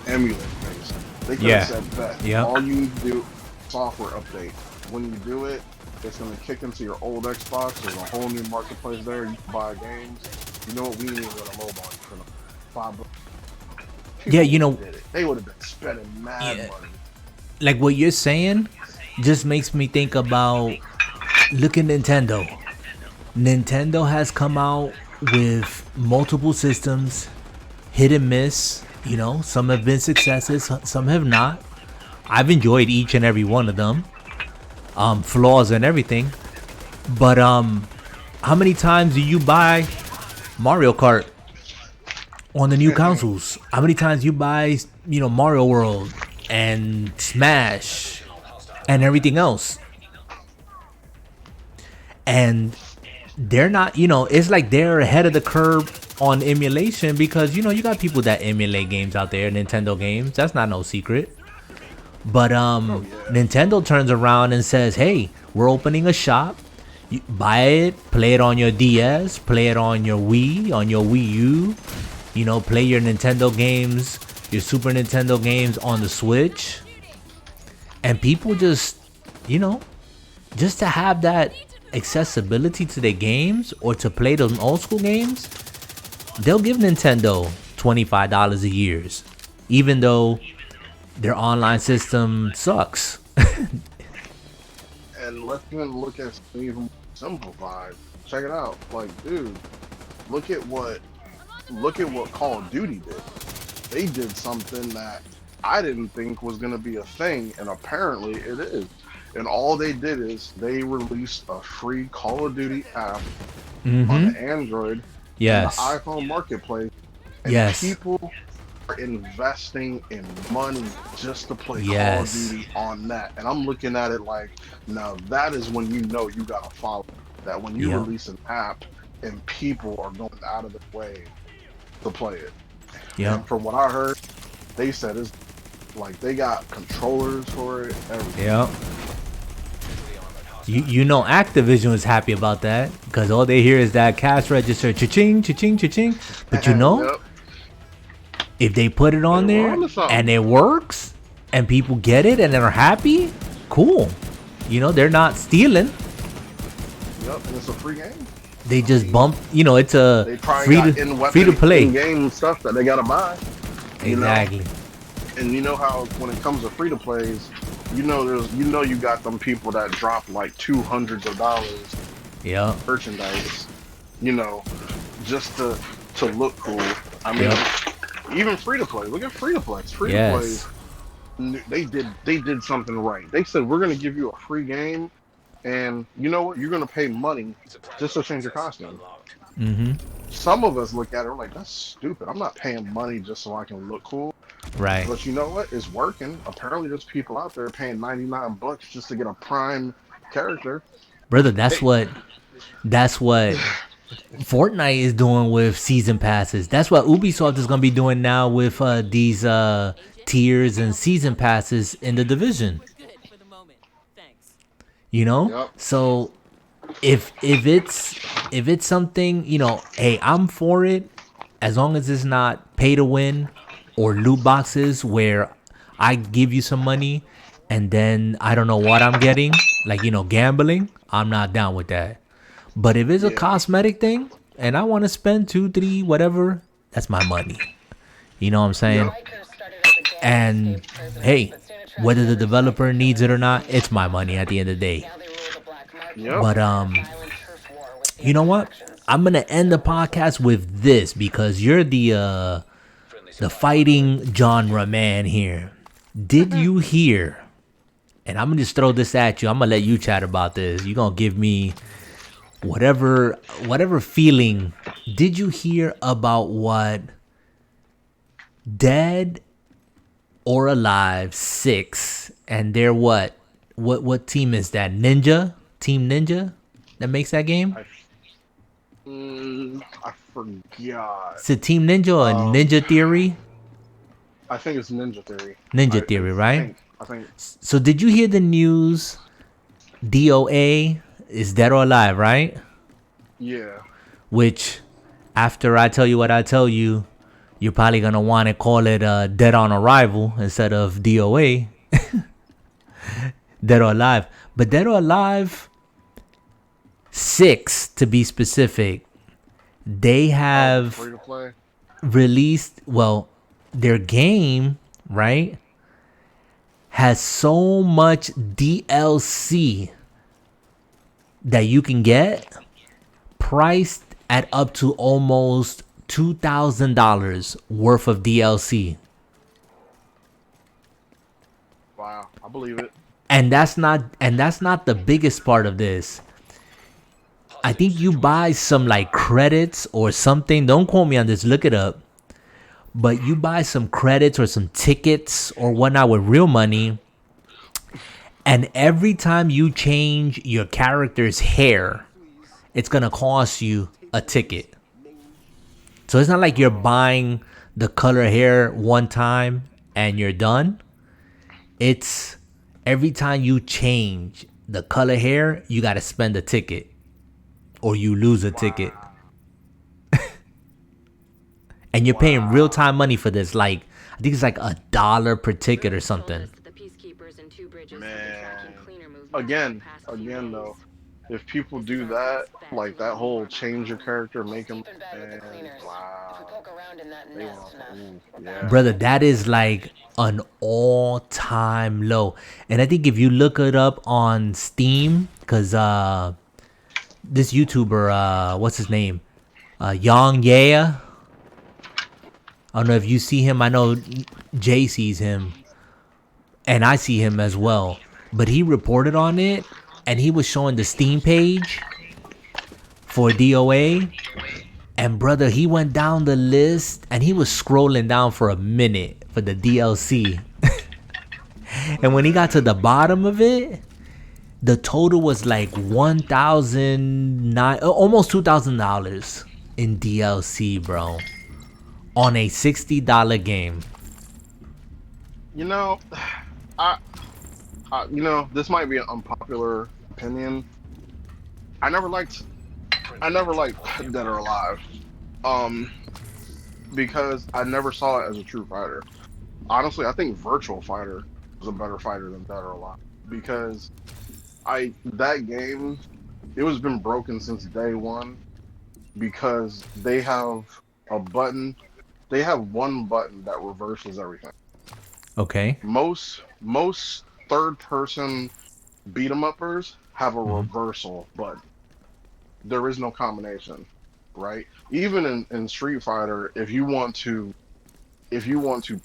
emulator based. They could have said that. All you need to do, software update. When you do it, it's going to kick into your old Xbox. There's a whole new marketplace there. You can buy games. You know what? We need to go to mobile for $5. Yeah, you know, they would have been spending mad money. Like what you're saying just makes me think about, look at Nintendo. Nintendo has come out with multiple systems, hit and miss. You know, some have been successes, some have not. I've enjoyed each and every one of them. Flaws and everything. But how many times do you buy Mario Kart on the new consoles? How many times you buy, Mario World and Smash and everything else? And they're not, it's like they're ahead of the curve on emulation because, you got people that emulate games out there, Nintendo games. That's not no secret. But Nintendo turns around and says, hey, we're opening a shop. You buy it, play it on your DS, play it on your Wii, on your Wii U. Play your Nintendo games, your Super Nintendo games on the Switch. And people just, just to have that accessibility to their games or to play those old school games, they'll give Nintendo $25 a year, even though their online system sucks. And let's even look at something even simplified. Check it out. Like, dude, look at what Call of Duty did. They did something that I didn't think was going to be a thing, and apparently it is. And all they did is they released a free Call of Duty app on the Android and the iPhone marketplace. And people are investing in money just to play Call of Duty on that. And I'm looking at it like, now that is when you know you got to follow that. When you release an app and people are going out of their way to play it. Yeah. And from what I heard, they said it's like they got controllers for it, everything. Yeah. Activision was happy about that because all they hear is that cash register, cha-ching, cha-ching, cha-ching. But if they put it on there and it works and people get it and they're happy, cool. They're not stealing. Yep, and it's a free game. They just bump, it's a free to play in-game stuff that they gotta buy. Exactly. And you know how when it comes to free to plays, you got them people that drop like $200s of merchandise, just to look cool. I mean, even free to play. Look at free to plays. Free to plays. They did something right. They said we're gonna give you a free game, and you know what? You're gonna pay money just to change your costume. Some of us look at it like that's stupid. I'm not paying money just so I can look cool. Right. But you know what? It's working. Apparently, there's people out there paying $99 just to get a prime character. Brother, that's what Fortnite is doing with season passes. That's what Ubisoft is gonna be doing now with these tiers and season passes in the Division. So if it's something, hey, I'm for it as long as it's not pay to win or loot boxes where I give you some money and then I don't know what I'm getting, like gambling. I'm not down with that. But if it's a cosmetic thing and I want to spend 2, 3, whatever, that's my money. You know what I'm saying? And hey, whether the developer needs it or not, it's my money at the end of the day. But you know what? I'm gonna end the podcast with this because you're the fighting genre man here. Did you hear? And I'm gonna just throw this at you. I'm gonna let you chat about this. You're gonna give me whatever feeling did you hear about what Dead or Alive 6 and they're what team is that? Team Ninja that makes that game? I forgot. Is it Team Ninja or Ninja Theory? I think it's Ninja Theory. Ninja Theory, right? I think. So did you hear the news? DOA is Dead or Alive, right? Yeah. Which, after I tell you what I tell you, you're probably gonna want to call it Dead on Arrival instead of DOA. Dead or Alive, but Dead or Alive 6 to be specific. They have free to play. Released, well, their game, right, has so much DLC that you can get priced at up to almost $2,000 worth of DLC. Wow, I believe it. And that's not the biggest part of this. I think you buy some like credits or something. Don't quote me on this, look it up. But you buy some credits or some tickets or whatnot with real money. And every time you change your character's hair, it's going to cost you a ticket. So it's not like you're buying the color hair one time and you're done. It's every time you change the color hair, you got to spend a ticket or you lose a ticket. And you're paying real time money for this. Like, I think it's like $1 per ticket or something. Man, again though, if people do that, like that whole change your character, make them, wow. Yeah. Brother, that is like an all-time low. And I think if you look it up on Steam, because this YouTuber, what's his name? Yang Yeah. I don't know if you see him. I know Jay sees him. And I see him as well. But he reported on it. And he was showing the Steam page for DOA. And brother, he went down the list. And he was scrolling down for a minute for the DLC. And when he got to the bottom of it, the total was like $1,009, almost $2,000 in DLC, bro. On a $60 game. You know, this might be an unpopular opinion. I never liked Dead or Alive, because I never saw it as a true fighter. Honestly, I think Virtual Fighter was a better fighter than Dead or Alive, because that game, it was been broken since day one, because they have a button. They have one button that reverses everything. Okay. Most third-person beat-em-uppers have a reversal button. There is no combination, right? Even in Street Fighter, if you want to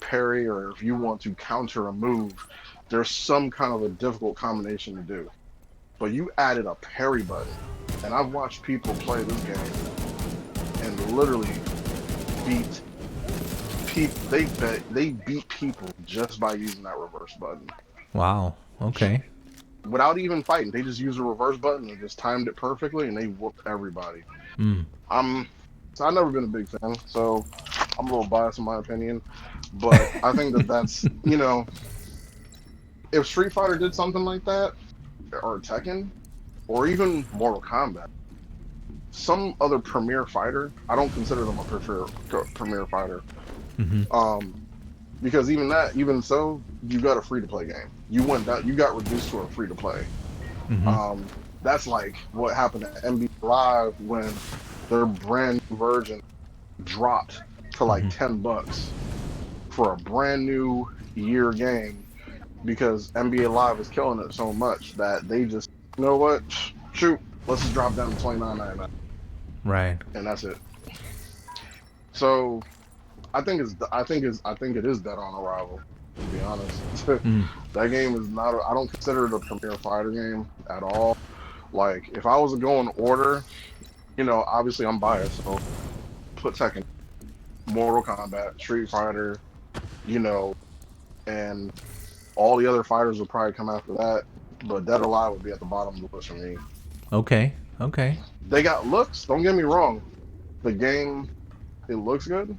parry or if you want to counter a move, there's some kind of a difficult combination to do. But you added a parry button, and I've watched people play this game and literally beat people. They beat people just by using that reverse button. Wow. Okay. Without even fighting, they just used a reverse button and just timed it perfectly, and they whooped everybody. So I've never been a big fan, so I'm a little biased in my opinion. But I think that's if Street Fighter did something like that, or Tekken, or even Mortal Kombat, some other premier fighter, I don't consider them a premier fighter. Because even so, you got a free-to-play game. You got reduced to a free-to-play. That's like what happened at NBA Live when their brand new version dropped to like $10 for a brand new year game, because NBA Live is killing it so much that they just, you know what, shoot, let's just drop down to $29.99. Right. And that's it. So I think it is Dead on Arrival, to be honest. That game is not I don't consider it a premier fighter game at all. Like, if I was to go in order, obviously I'm biased, so put Tekken, Mortal Kombat, Street Fighter, and all the other fighters would probably come after that. But Dead or Alive would be at the bottom of the list for me. Okay. They got looks. Don't get me wrong. The game, it looks good,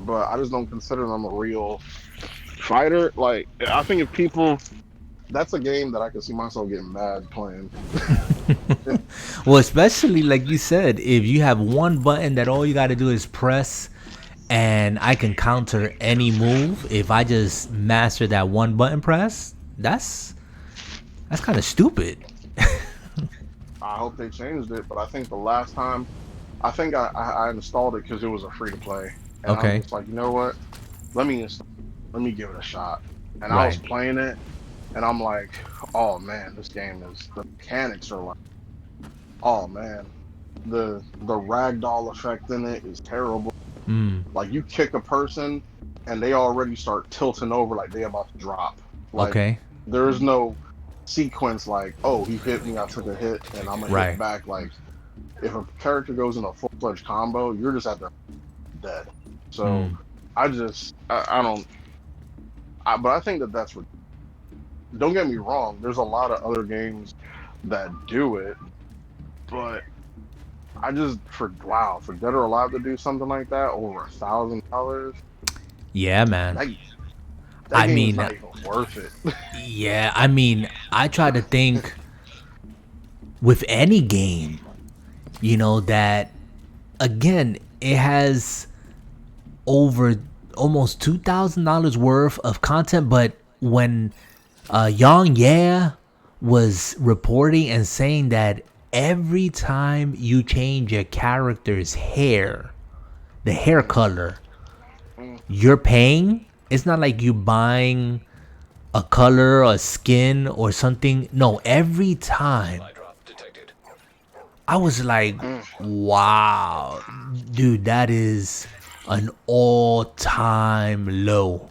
but I just don't consider them a real fighter. Like, I think if people, that's a game that I can see myself getting mad playing. Well, especially like you said, if you have one button that all you got to do is press, and I can counter any move if I just master that one button press, that's kind of stupid. I hope they changed it, but I think the last time, I installed it because it was a free to play. And Okay. I was just like, you know what? Let me give it a shot. And I was Right. playing it, and I'm like, oh man, this game the mechanics are like, oh man, the ragdoll effect in it is terrible. Like, you kick a person, and they already start tilting over like they about to drop. Like, Okay. there's no sequence like, oh, he hit me, I took a hit, and I'm gonna hit back. Like, if a character goes in a full-fledged combo, you're just at their dead. So I don't. But I think that's what. Don't get me wrong. There's a lot of other games that do it, but I just for Dead or Alive to do something like that over $1,000. Yeah, man. That I game's mean, not even worth it. yeah, I mean, I try to think with any game, that again, it has over almost $2,000 worth of content. But when Yang was reporting and saying that every time you change a character's hair, the hair color, you're paying. It's not like you buying a color, a skin, or something. No, every time. I was like, wow, dude, that is an all-time low.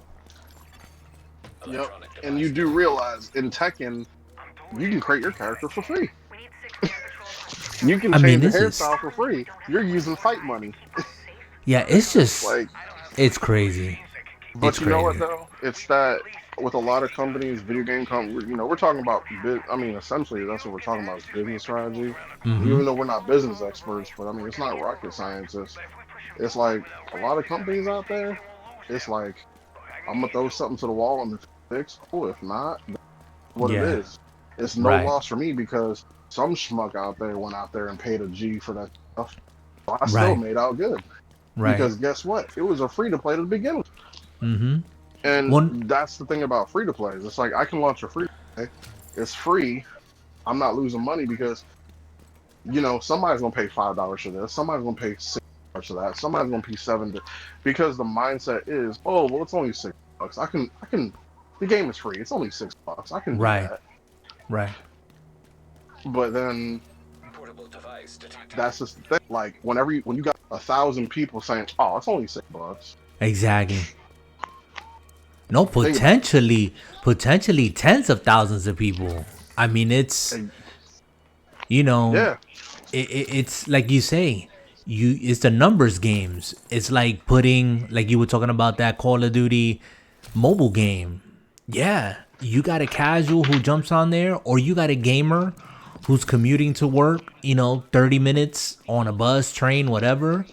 Yep. And you do realize in Tekken, you can create your character for free. You can change the hairstyle for free. You're using fight money. Yeah, it's just like, it's crazy. But it's you know what though? It's that with a lot of companies, video game companies, we're talking about. Essentially, that's what we're talking about: is business strategy. Even though we're not business experts, but it's not rocket scientists. It's like a lot of companies out there. It's like, I'm gonna throw something to the wall and fix. Cool. If not, what it is, it's no loss for me because some schmuck out there went out there and paid a G for that stuff. So I still made out good. Because guess what? It was a free to play to begin with. And that's the thing about free to plays. It's like I can launch a free to play. It's free. I'm not losing money because somebody's gonna pay $5 for this. Somebody's gonna pay $6 for that. Somebody's gonna pay $7 because the mindset is, oh well, it's only $6. I can. The game is free. It's only $6. I can do that. Right. But then that's just the thing. Like when you got 1,000 people saying, "Oh, it's only $6." Exactly. No, potentially tens of thousands of people. I mean, it's it's like you say, it's the numbers games. It's like putting, like you were talking about that Call of Duty mobile game. Yeah, you got a casual who jumps on there, or you got a gamer who's commuting to work, 30 minutes on a bus, train, whatever.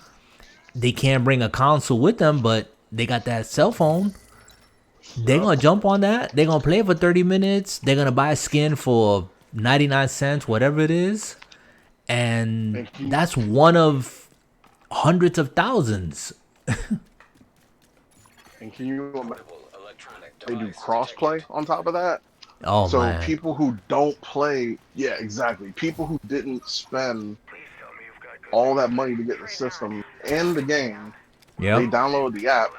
They can't bring a console with them, but they got that cell phone. They're going to jump on that. They're going to play for 30 minutes. They're going to buy a skin for 99 cents, whatever it is. And that's one of hundreds of thousands. And can you imagine they do cross-play on top of that? Oh, so man. People who don't play, yeah, exactly. People who didn't spend all that money to get the system and the game, they downloaded the app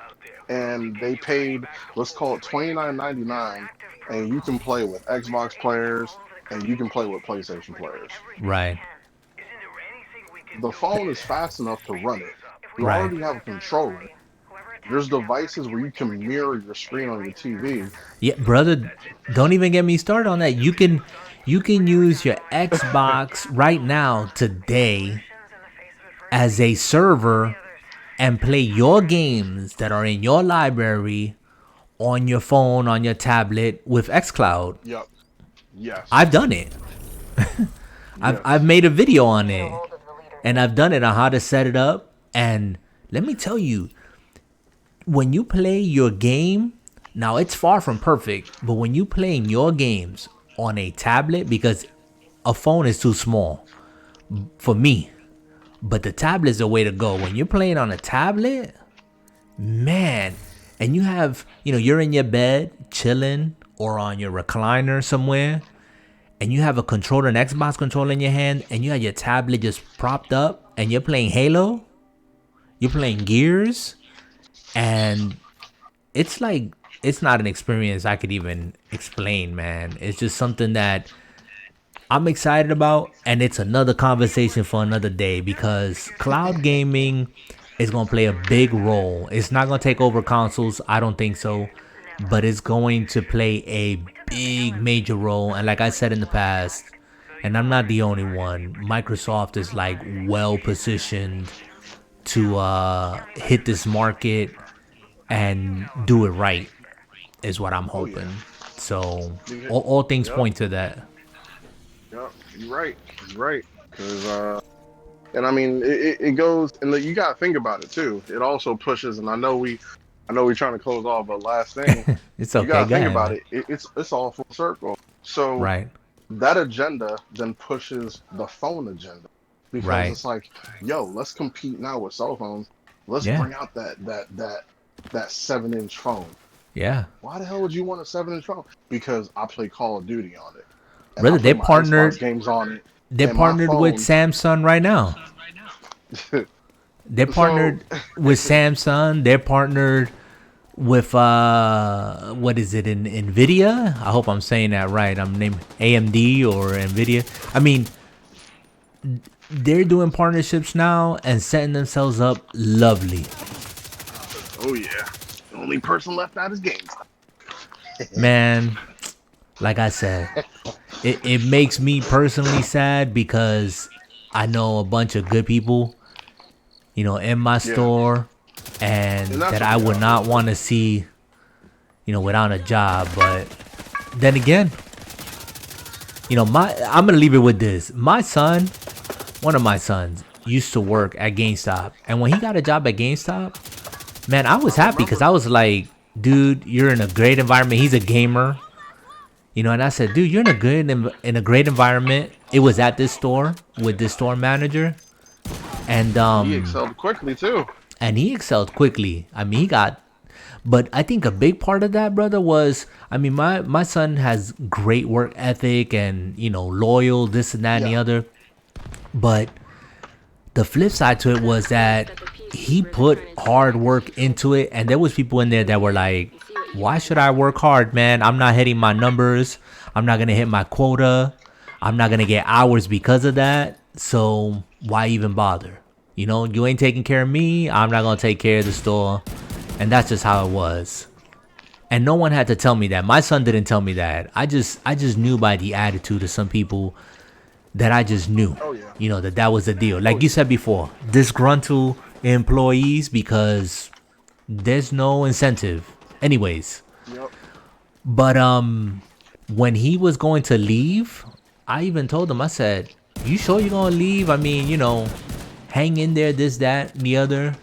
and they paid, let's call it $29.99, and you can play with Xbox players and you can play with PlayStation players. Right. The phone is fast enough to run it. You already have a controller. There's devices where you can mirror your screen on your TV. Yeah, brother, don't even get me started on that. You can use your Xbox right now today as a server and play your games that are in your library on your phone, on your tablet with xCloud. Yep. Yes. I've done it. I've made a video on it, and I've done it on how to set it up. And let me tell you, when you play your game, now it's far from perfect, but when you playing your games on a tablet, because a phone is too small for me, but the tablet is the way to go. When you're playing on a tablet, man, and you have, you're in your bed chilling or on your recliner somewhere, and you have a controller, an Xbox controller in your hand, and you have your tablet just propped up, and you're playing Halo, you're playing Gears, and it's like, it's not an experience I could even explain, man. It's just something that I'm excited about, and it's another conversation for another day, because cloud gaming is going to play a big role. It's not going to take over consoles, I don't think so, but it's going to play a big major role. And like I said in the past, and I'm not the only one, Microsoft is like well positioned to hit this market and do it right, is what I'm hoping. So all things point to that. Yep, you're right. You're right. Because, and I mean, it goes, and you got to think about it too. It also pushes, and I know we're trying to close off, but last thing, it's okay. You got to think about it. It's all full circle. So right. That agenda then pushes the phone agenda, because it's like, yo, let's compete now with cell phones. Let's bring out that 7-inch phone. Yeah. Why the hell would you want a 7-inch phone? Because I play Call of Duty on it. Brother, they partnered games on it. They partnered with Samsung right now. They partnered with Samsung. They're partnered with what is it, in Nvidia? I hope I'm saying that right. I'm named AMD or Nvidia. I mean, they're doing partnerships now and setting themselves up lovely. Oh yeah. The only person left out is GameStop. Man, like I said, it makes me personally sad, because I know a bunch of good people, in my store, and that I would not want to see, without a job. But then again, I'm gonna leave it with this. One of my sons used to work at GameStop, and when he got a job at GameStop, man, I was happy, because I was like, dude, you're in a great environment. He's a gamer, and I said, dude, you're in a great environment. It was at this store with this store manager, and he excelled quickly too. And he excelled quickly. I mean, but I think a big part of that, brother, was, I mean, my son has great work ethic and, loyal, this and that and the other. But the flip side to it was that he put hard work into it. And there was people in there that were like, why should I work hard, man? I'm not hitting my numbers. I'm not going to hit my quota. I'm not going to get hours because of that. So why even bother? You ain't taking care of me. I'm not going to take care of the store. And that's just how it was. And no one had to tell me that. My son didn't tell me that. I just knew by the attitude of some people that I just knew, that was the deal. Like you said before, disgruntled employees, because there's no incentive. Anyways. Yep. But when he was going to leave, I even told him, I said, you sure you're going to leave? I mean, hang in there, this, that, and the other.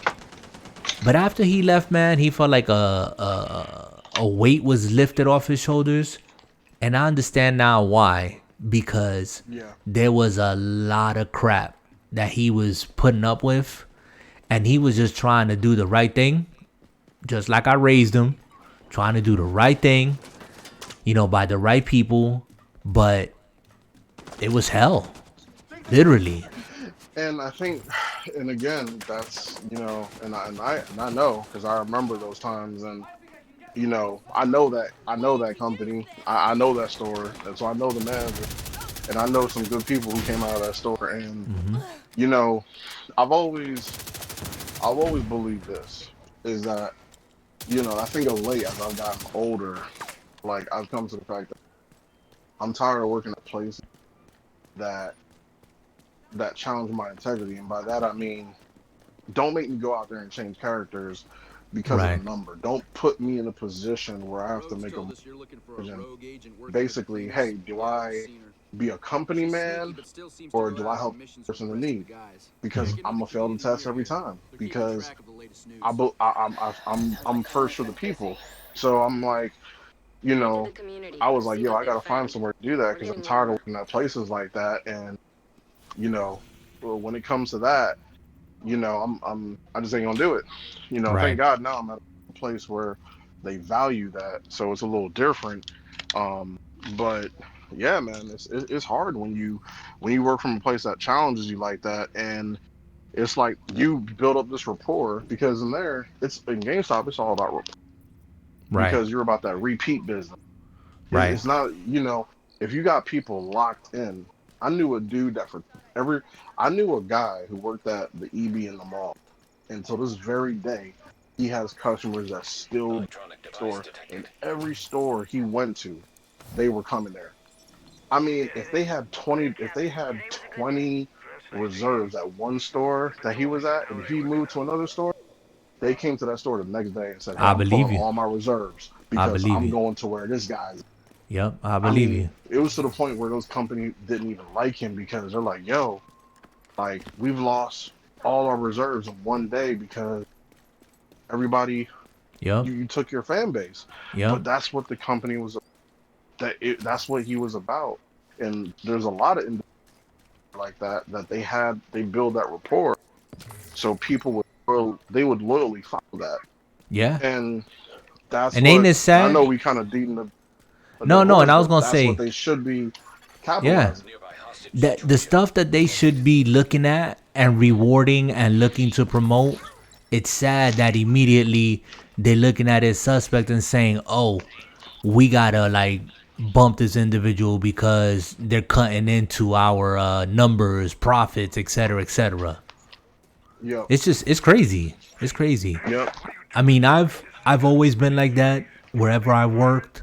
But after he left, man, he felt like a weight was lifted off his shoulders. And I understand now why. Because there was a lot of crap that he was putting up with. And he was just trying to do the right thing. Just like I raised him. Trying to do the right thing. By the right people. But it was hell. Literally. And I think, and again, that's, and I know, because I remember those times, and, I know that company, I know that store, and so I know the manager, and I know some good people who came out of that store, and, I've always believed this, is that I think of late as I've gotten older, like I've come to the fact that I'm tired of working at places that challenge my integrity, and by that I mean don't make me go out there and change characters because of a Right. number. Don't put me in a position where I have to make a decision. Basically, hey, do I be a company man or do I help the person in need? Because I'm gonna fail the test every time because I'm first for the people. So I'm like, I was like, yo, I gotta find somewhere to do that because I'm tired of working at places like that. And well, when it comes to that, I just ain't gonna do it. Thank Right. God now I'm at a place where they value that, so it's a little different. But yeah, man, it's hard when you work from a place that challenges you like that, and it's like you build up this rapport because it's in GameStop, it's all about rapport Right. because you're about that repeat business. Right. It's not, if you got people locked in. I knew a dude that I knew a guy who worked at the EB in the mall. Until this very day, he has customers that still store. In every store he went to, they were coming there. I mean, if they had 20 reserves at one store that he was at, and if he moved to another store, they came to that store the next day and said, "Hey, I I'm believe pulling you. all my reserves I because believe I'm you. going to where this guy's." Yep. I I believe mean, you. it was to the point where those companies didn't even like him because they're like, "Yo, like we've lost all our reserves in one day because everybody Yep. you took your fan base." Yep. But that's what the company was. That's what he was about. And there's a lot of individuals like that they build that rapport, so people would loyally follow that. Yeah. And that's And ain't what it I know. sad? We kind of beating a dead No. And horse, I was but gonna that's what say, they should be yeah, capitalizing. that the stuff that they should be looking at and rewarding and looking to promote. It's sad that immediately they're looking at it suspect and saying, "Oh, we gotta like bump this individual because they're cutting into our numbers, profits, etc., etc." Yep. It's crazy. It's crazy. Yep. I mean, I've always been like that wherever I worked.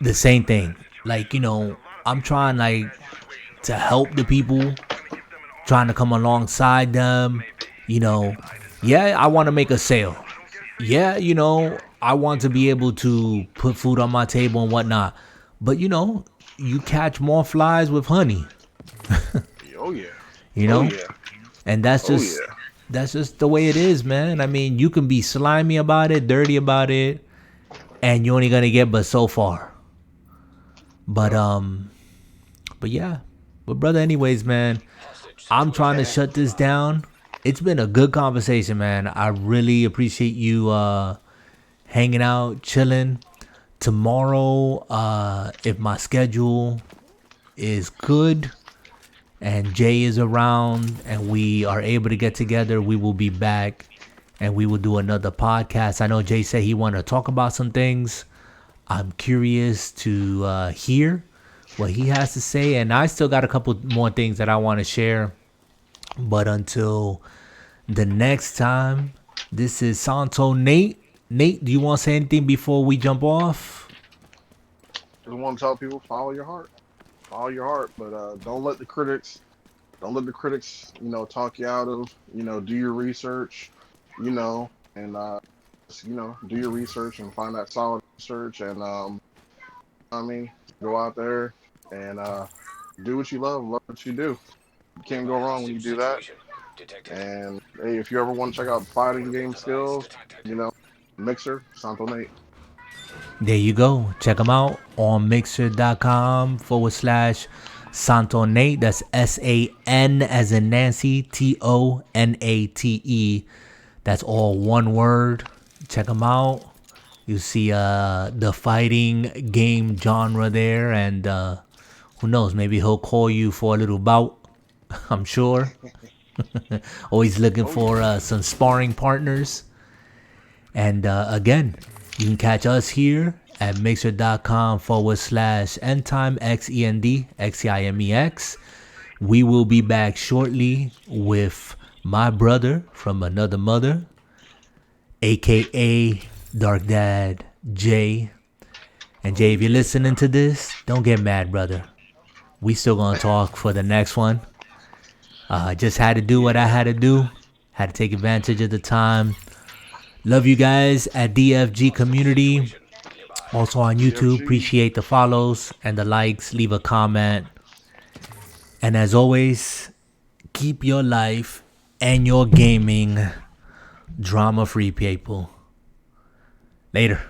The same thing. Like, I'm trying like to help the people, trying to come alongside them. You know, yeah, I want to make a sale. Yeah, I want to be able to put food on my table and whatnot. But you catch more flies with honey. Oh yeah. You Oh know, yeah. and that's Oh just yeah. that's just the way it is, man. I mean, you can be slimy about it, dirty about it, and you're only gonna get but so far. But but yeah, but brother, anyways, man, I'm trying to shut this down. It's been a good conversation, man. I really appreciate you hanging out, chilling. Tomorrow, if my schedule is good and Jay is around and we are able to get together, we will be back and we will do another podcast. I know Jay said he wanted to talk about some things. I'm curious to hear what he has to say, and I still got a couple more things that I want to share. But until the next time, this is Santo Nate. Nate, do you want to say anything before we jump off? Just want to tell people follow your heart. Follow your heart, but don't let the critics talk you out of, do your research, and do your research and find that solid research, and go out there and do what you love what you do. You can't go wrong when you do that. And hey, if you ever want to check out fighting game skills, Mixer, Santo Nate. There you go. Check them out on mixer.com/Santo Nate. That's SAN as in Nancy, TONATE. That's all one word. Check them out. You see the fighting game genre there, and who knows, maybe he'll call you for a little bout. I'm sure. Always looking for some sparring partners. And again, you can catch us here at mixer.com/endtime, XEND, We will be back shortly with my brother from another mother. aka Dark Dad Jay. And Jay, if you're listening to this, don't get mad, brother. We still gonna talk for the next one. Just had to do what I had to do. Had to take advantage of the time. Love you guys at DFG Community. Also on YouTube. Appreciate the follows and the likes. Leave a comment. And as always, keep your life and your gaming drama-free, people. Later.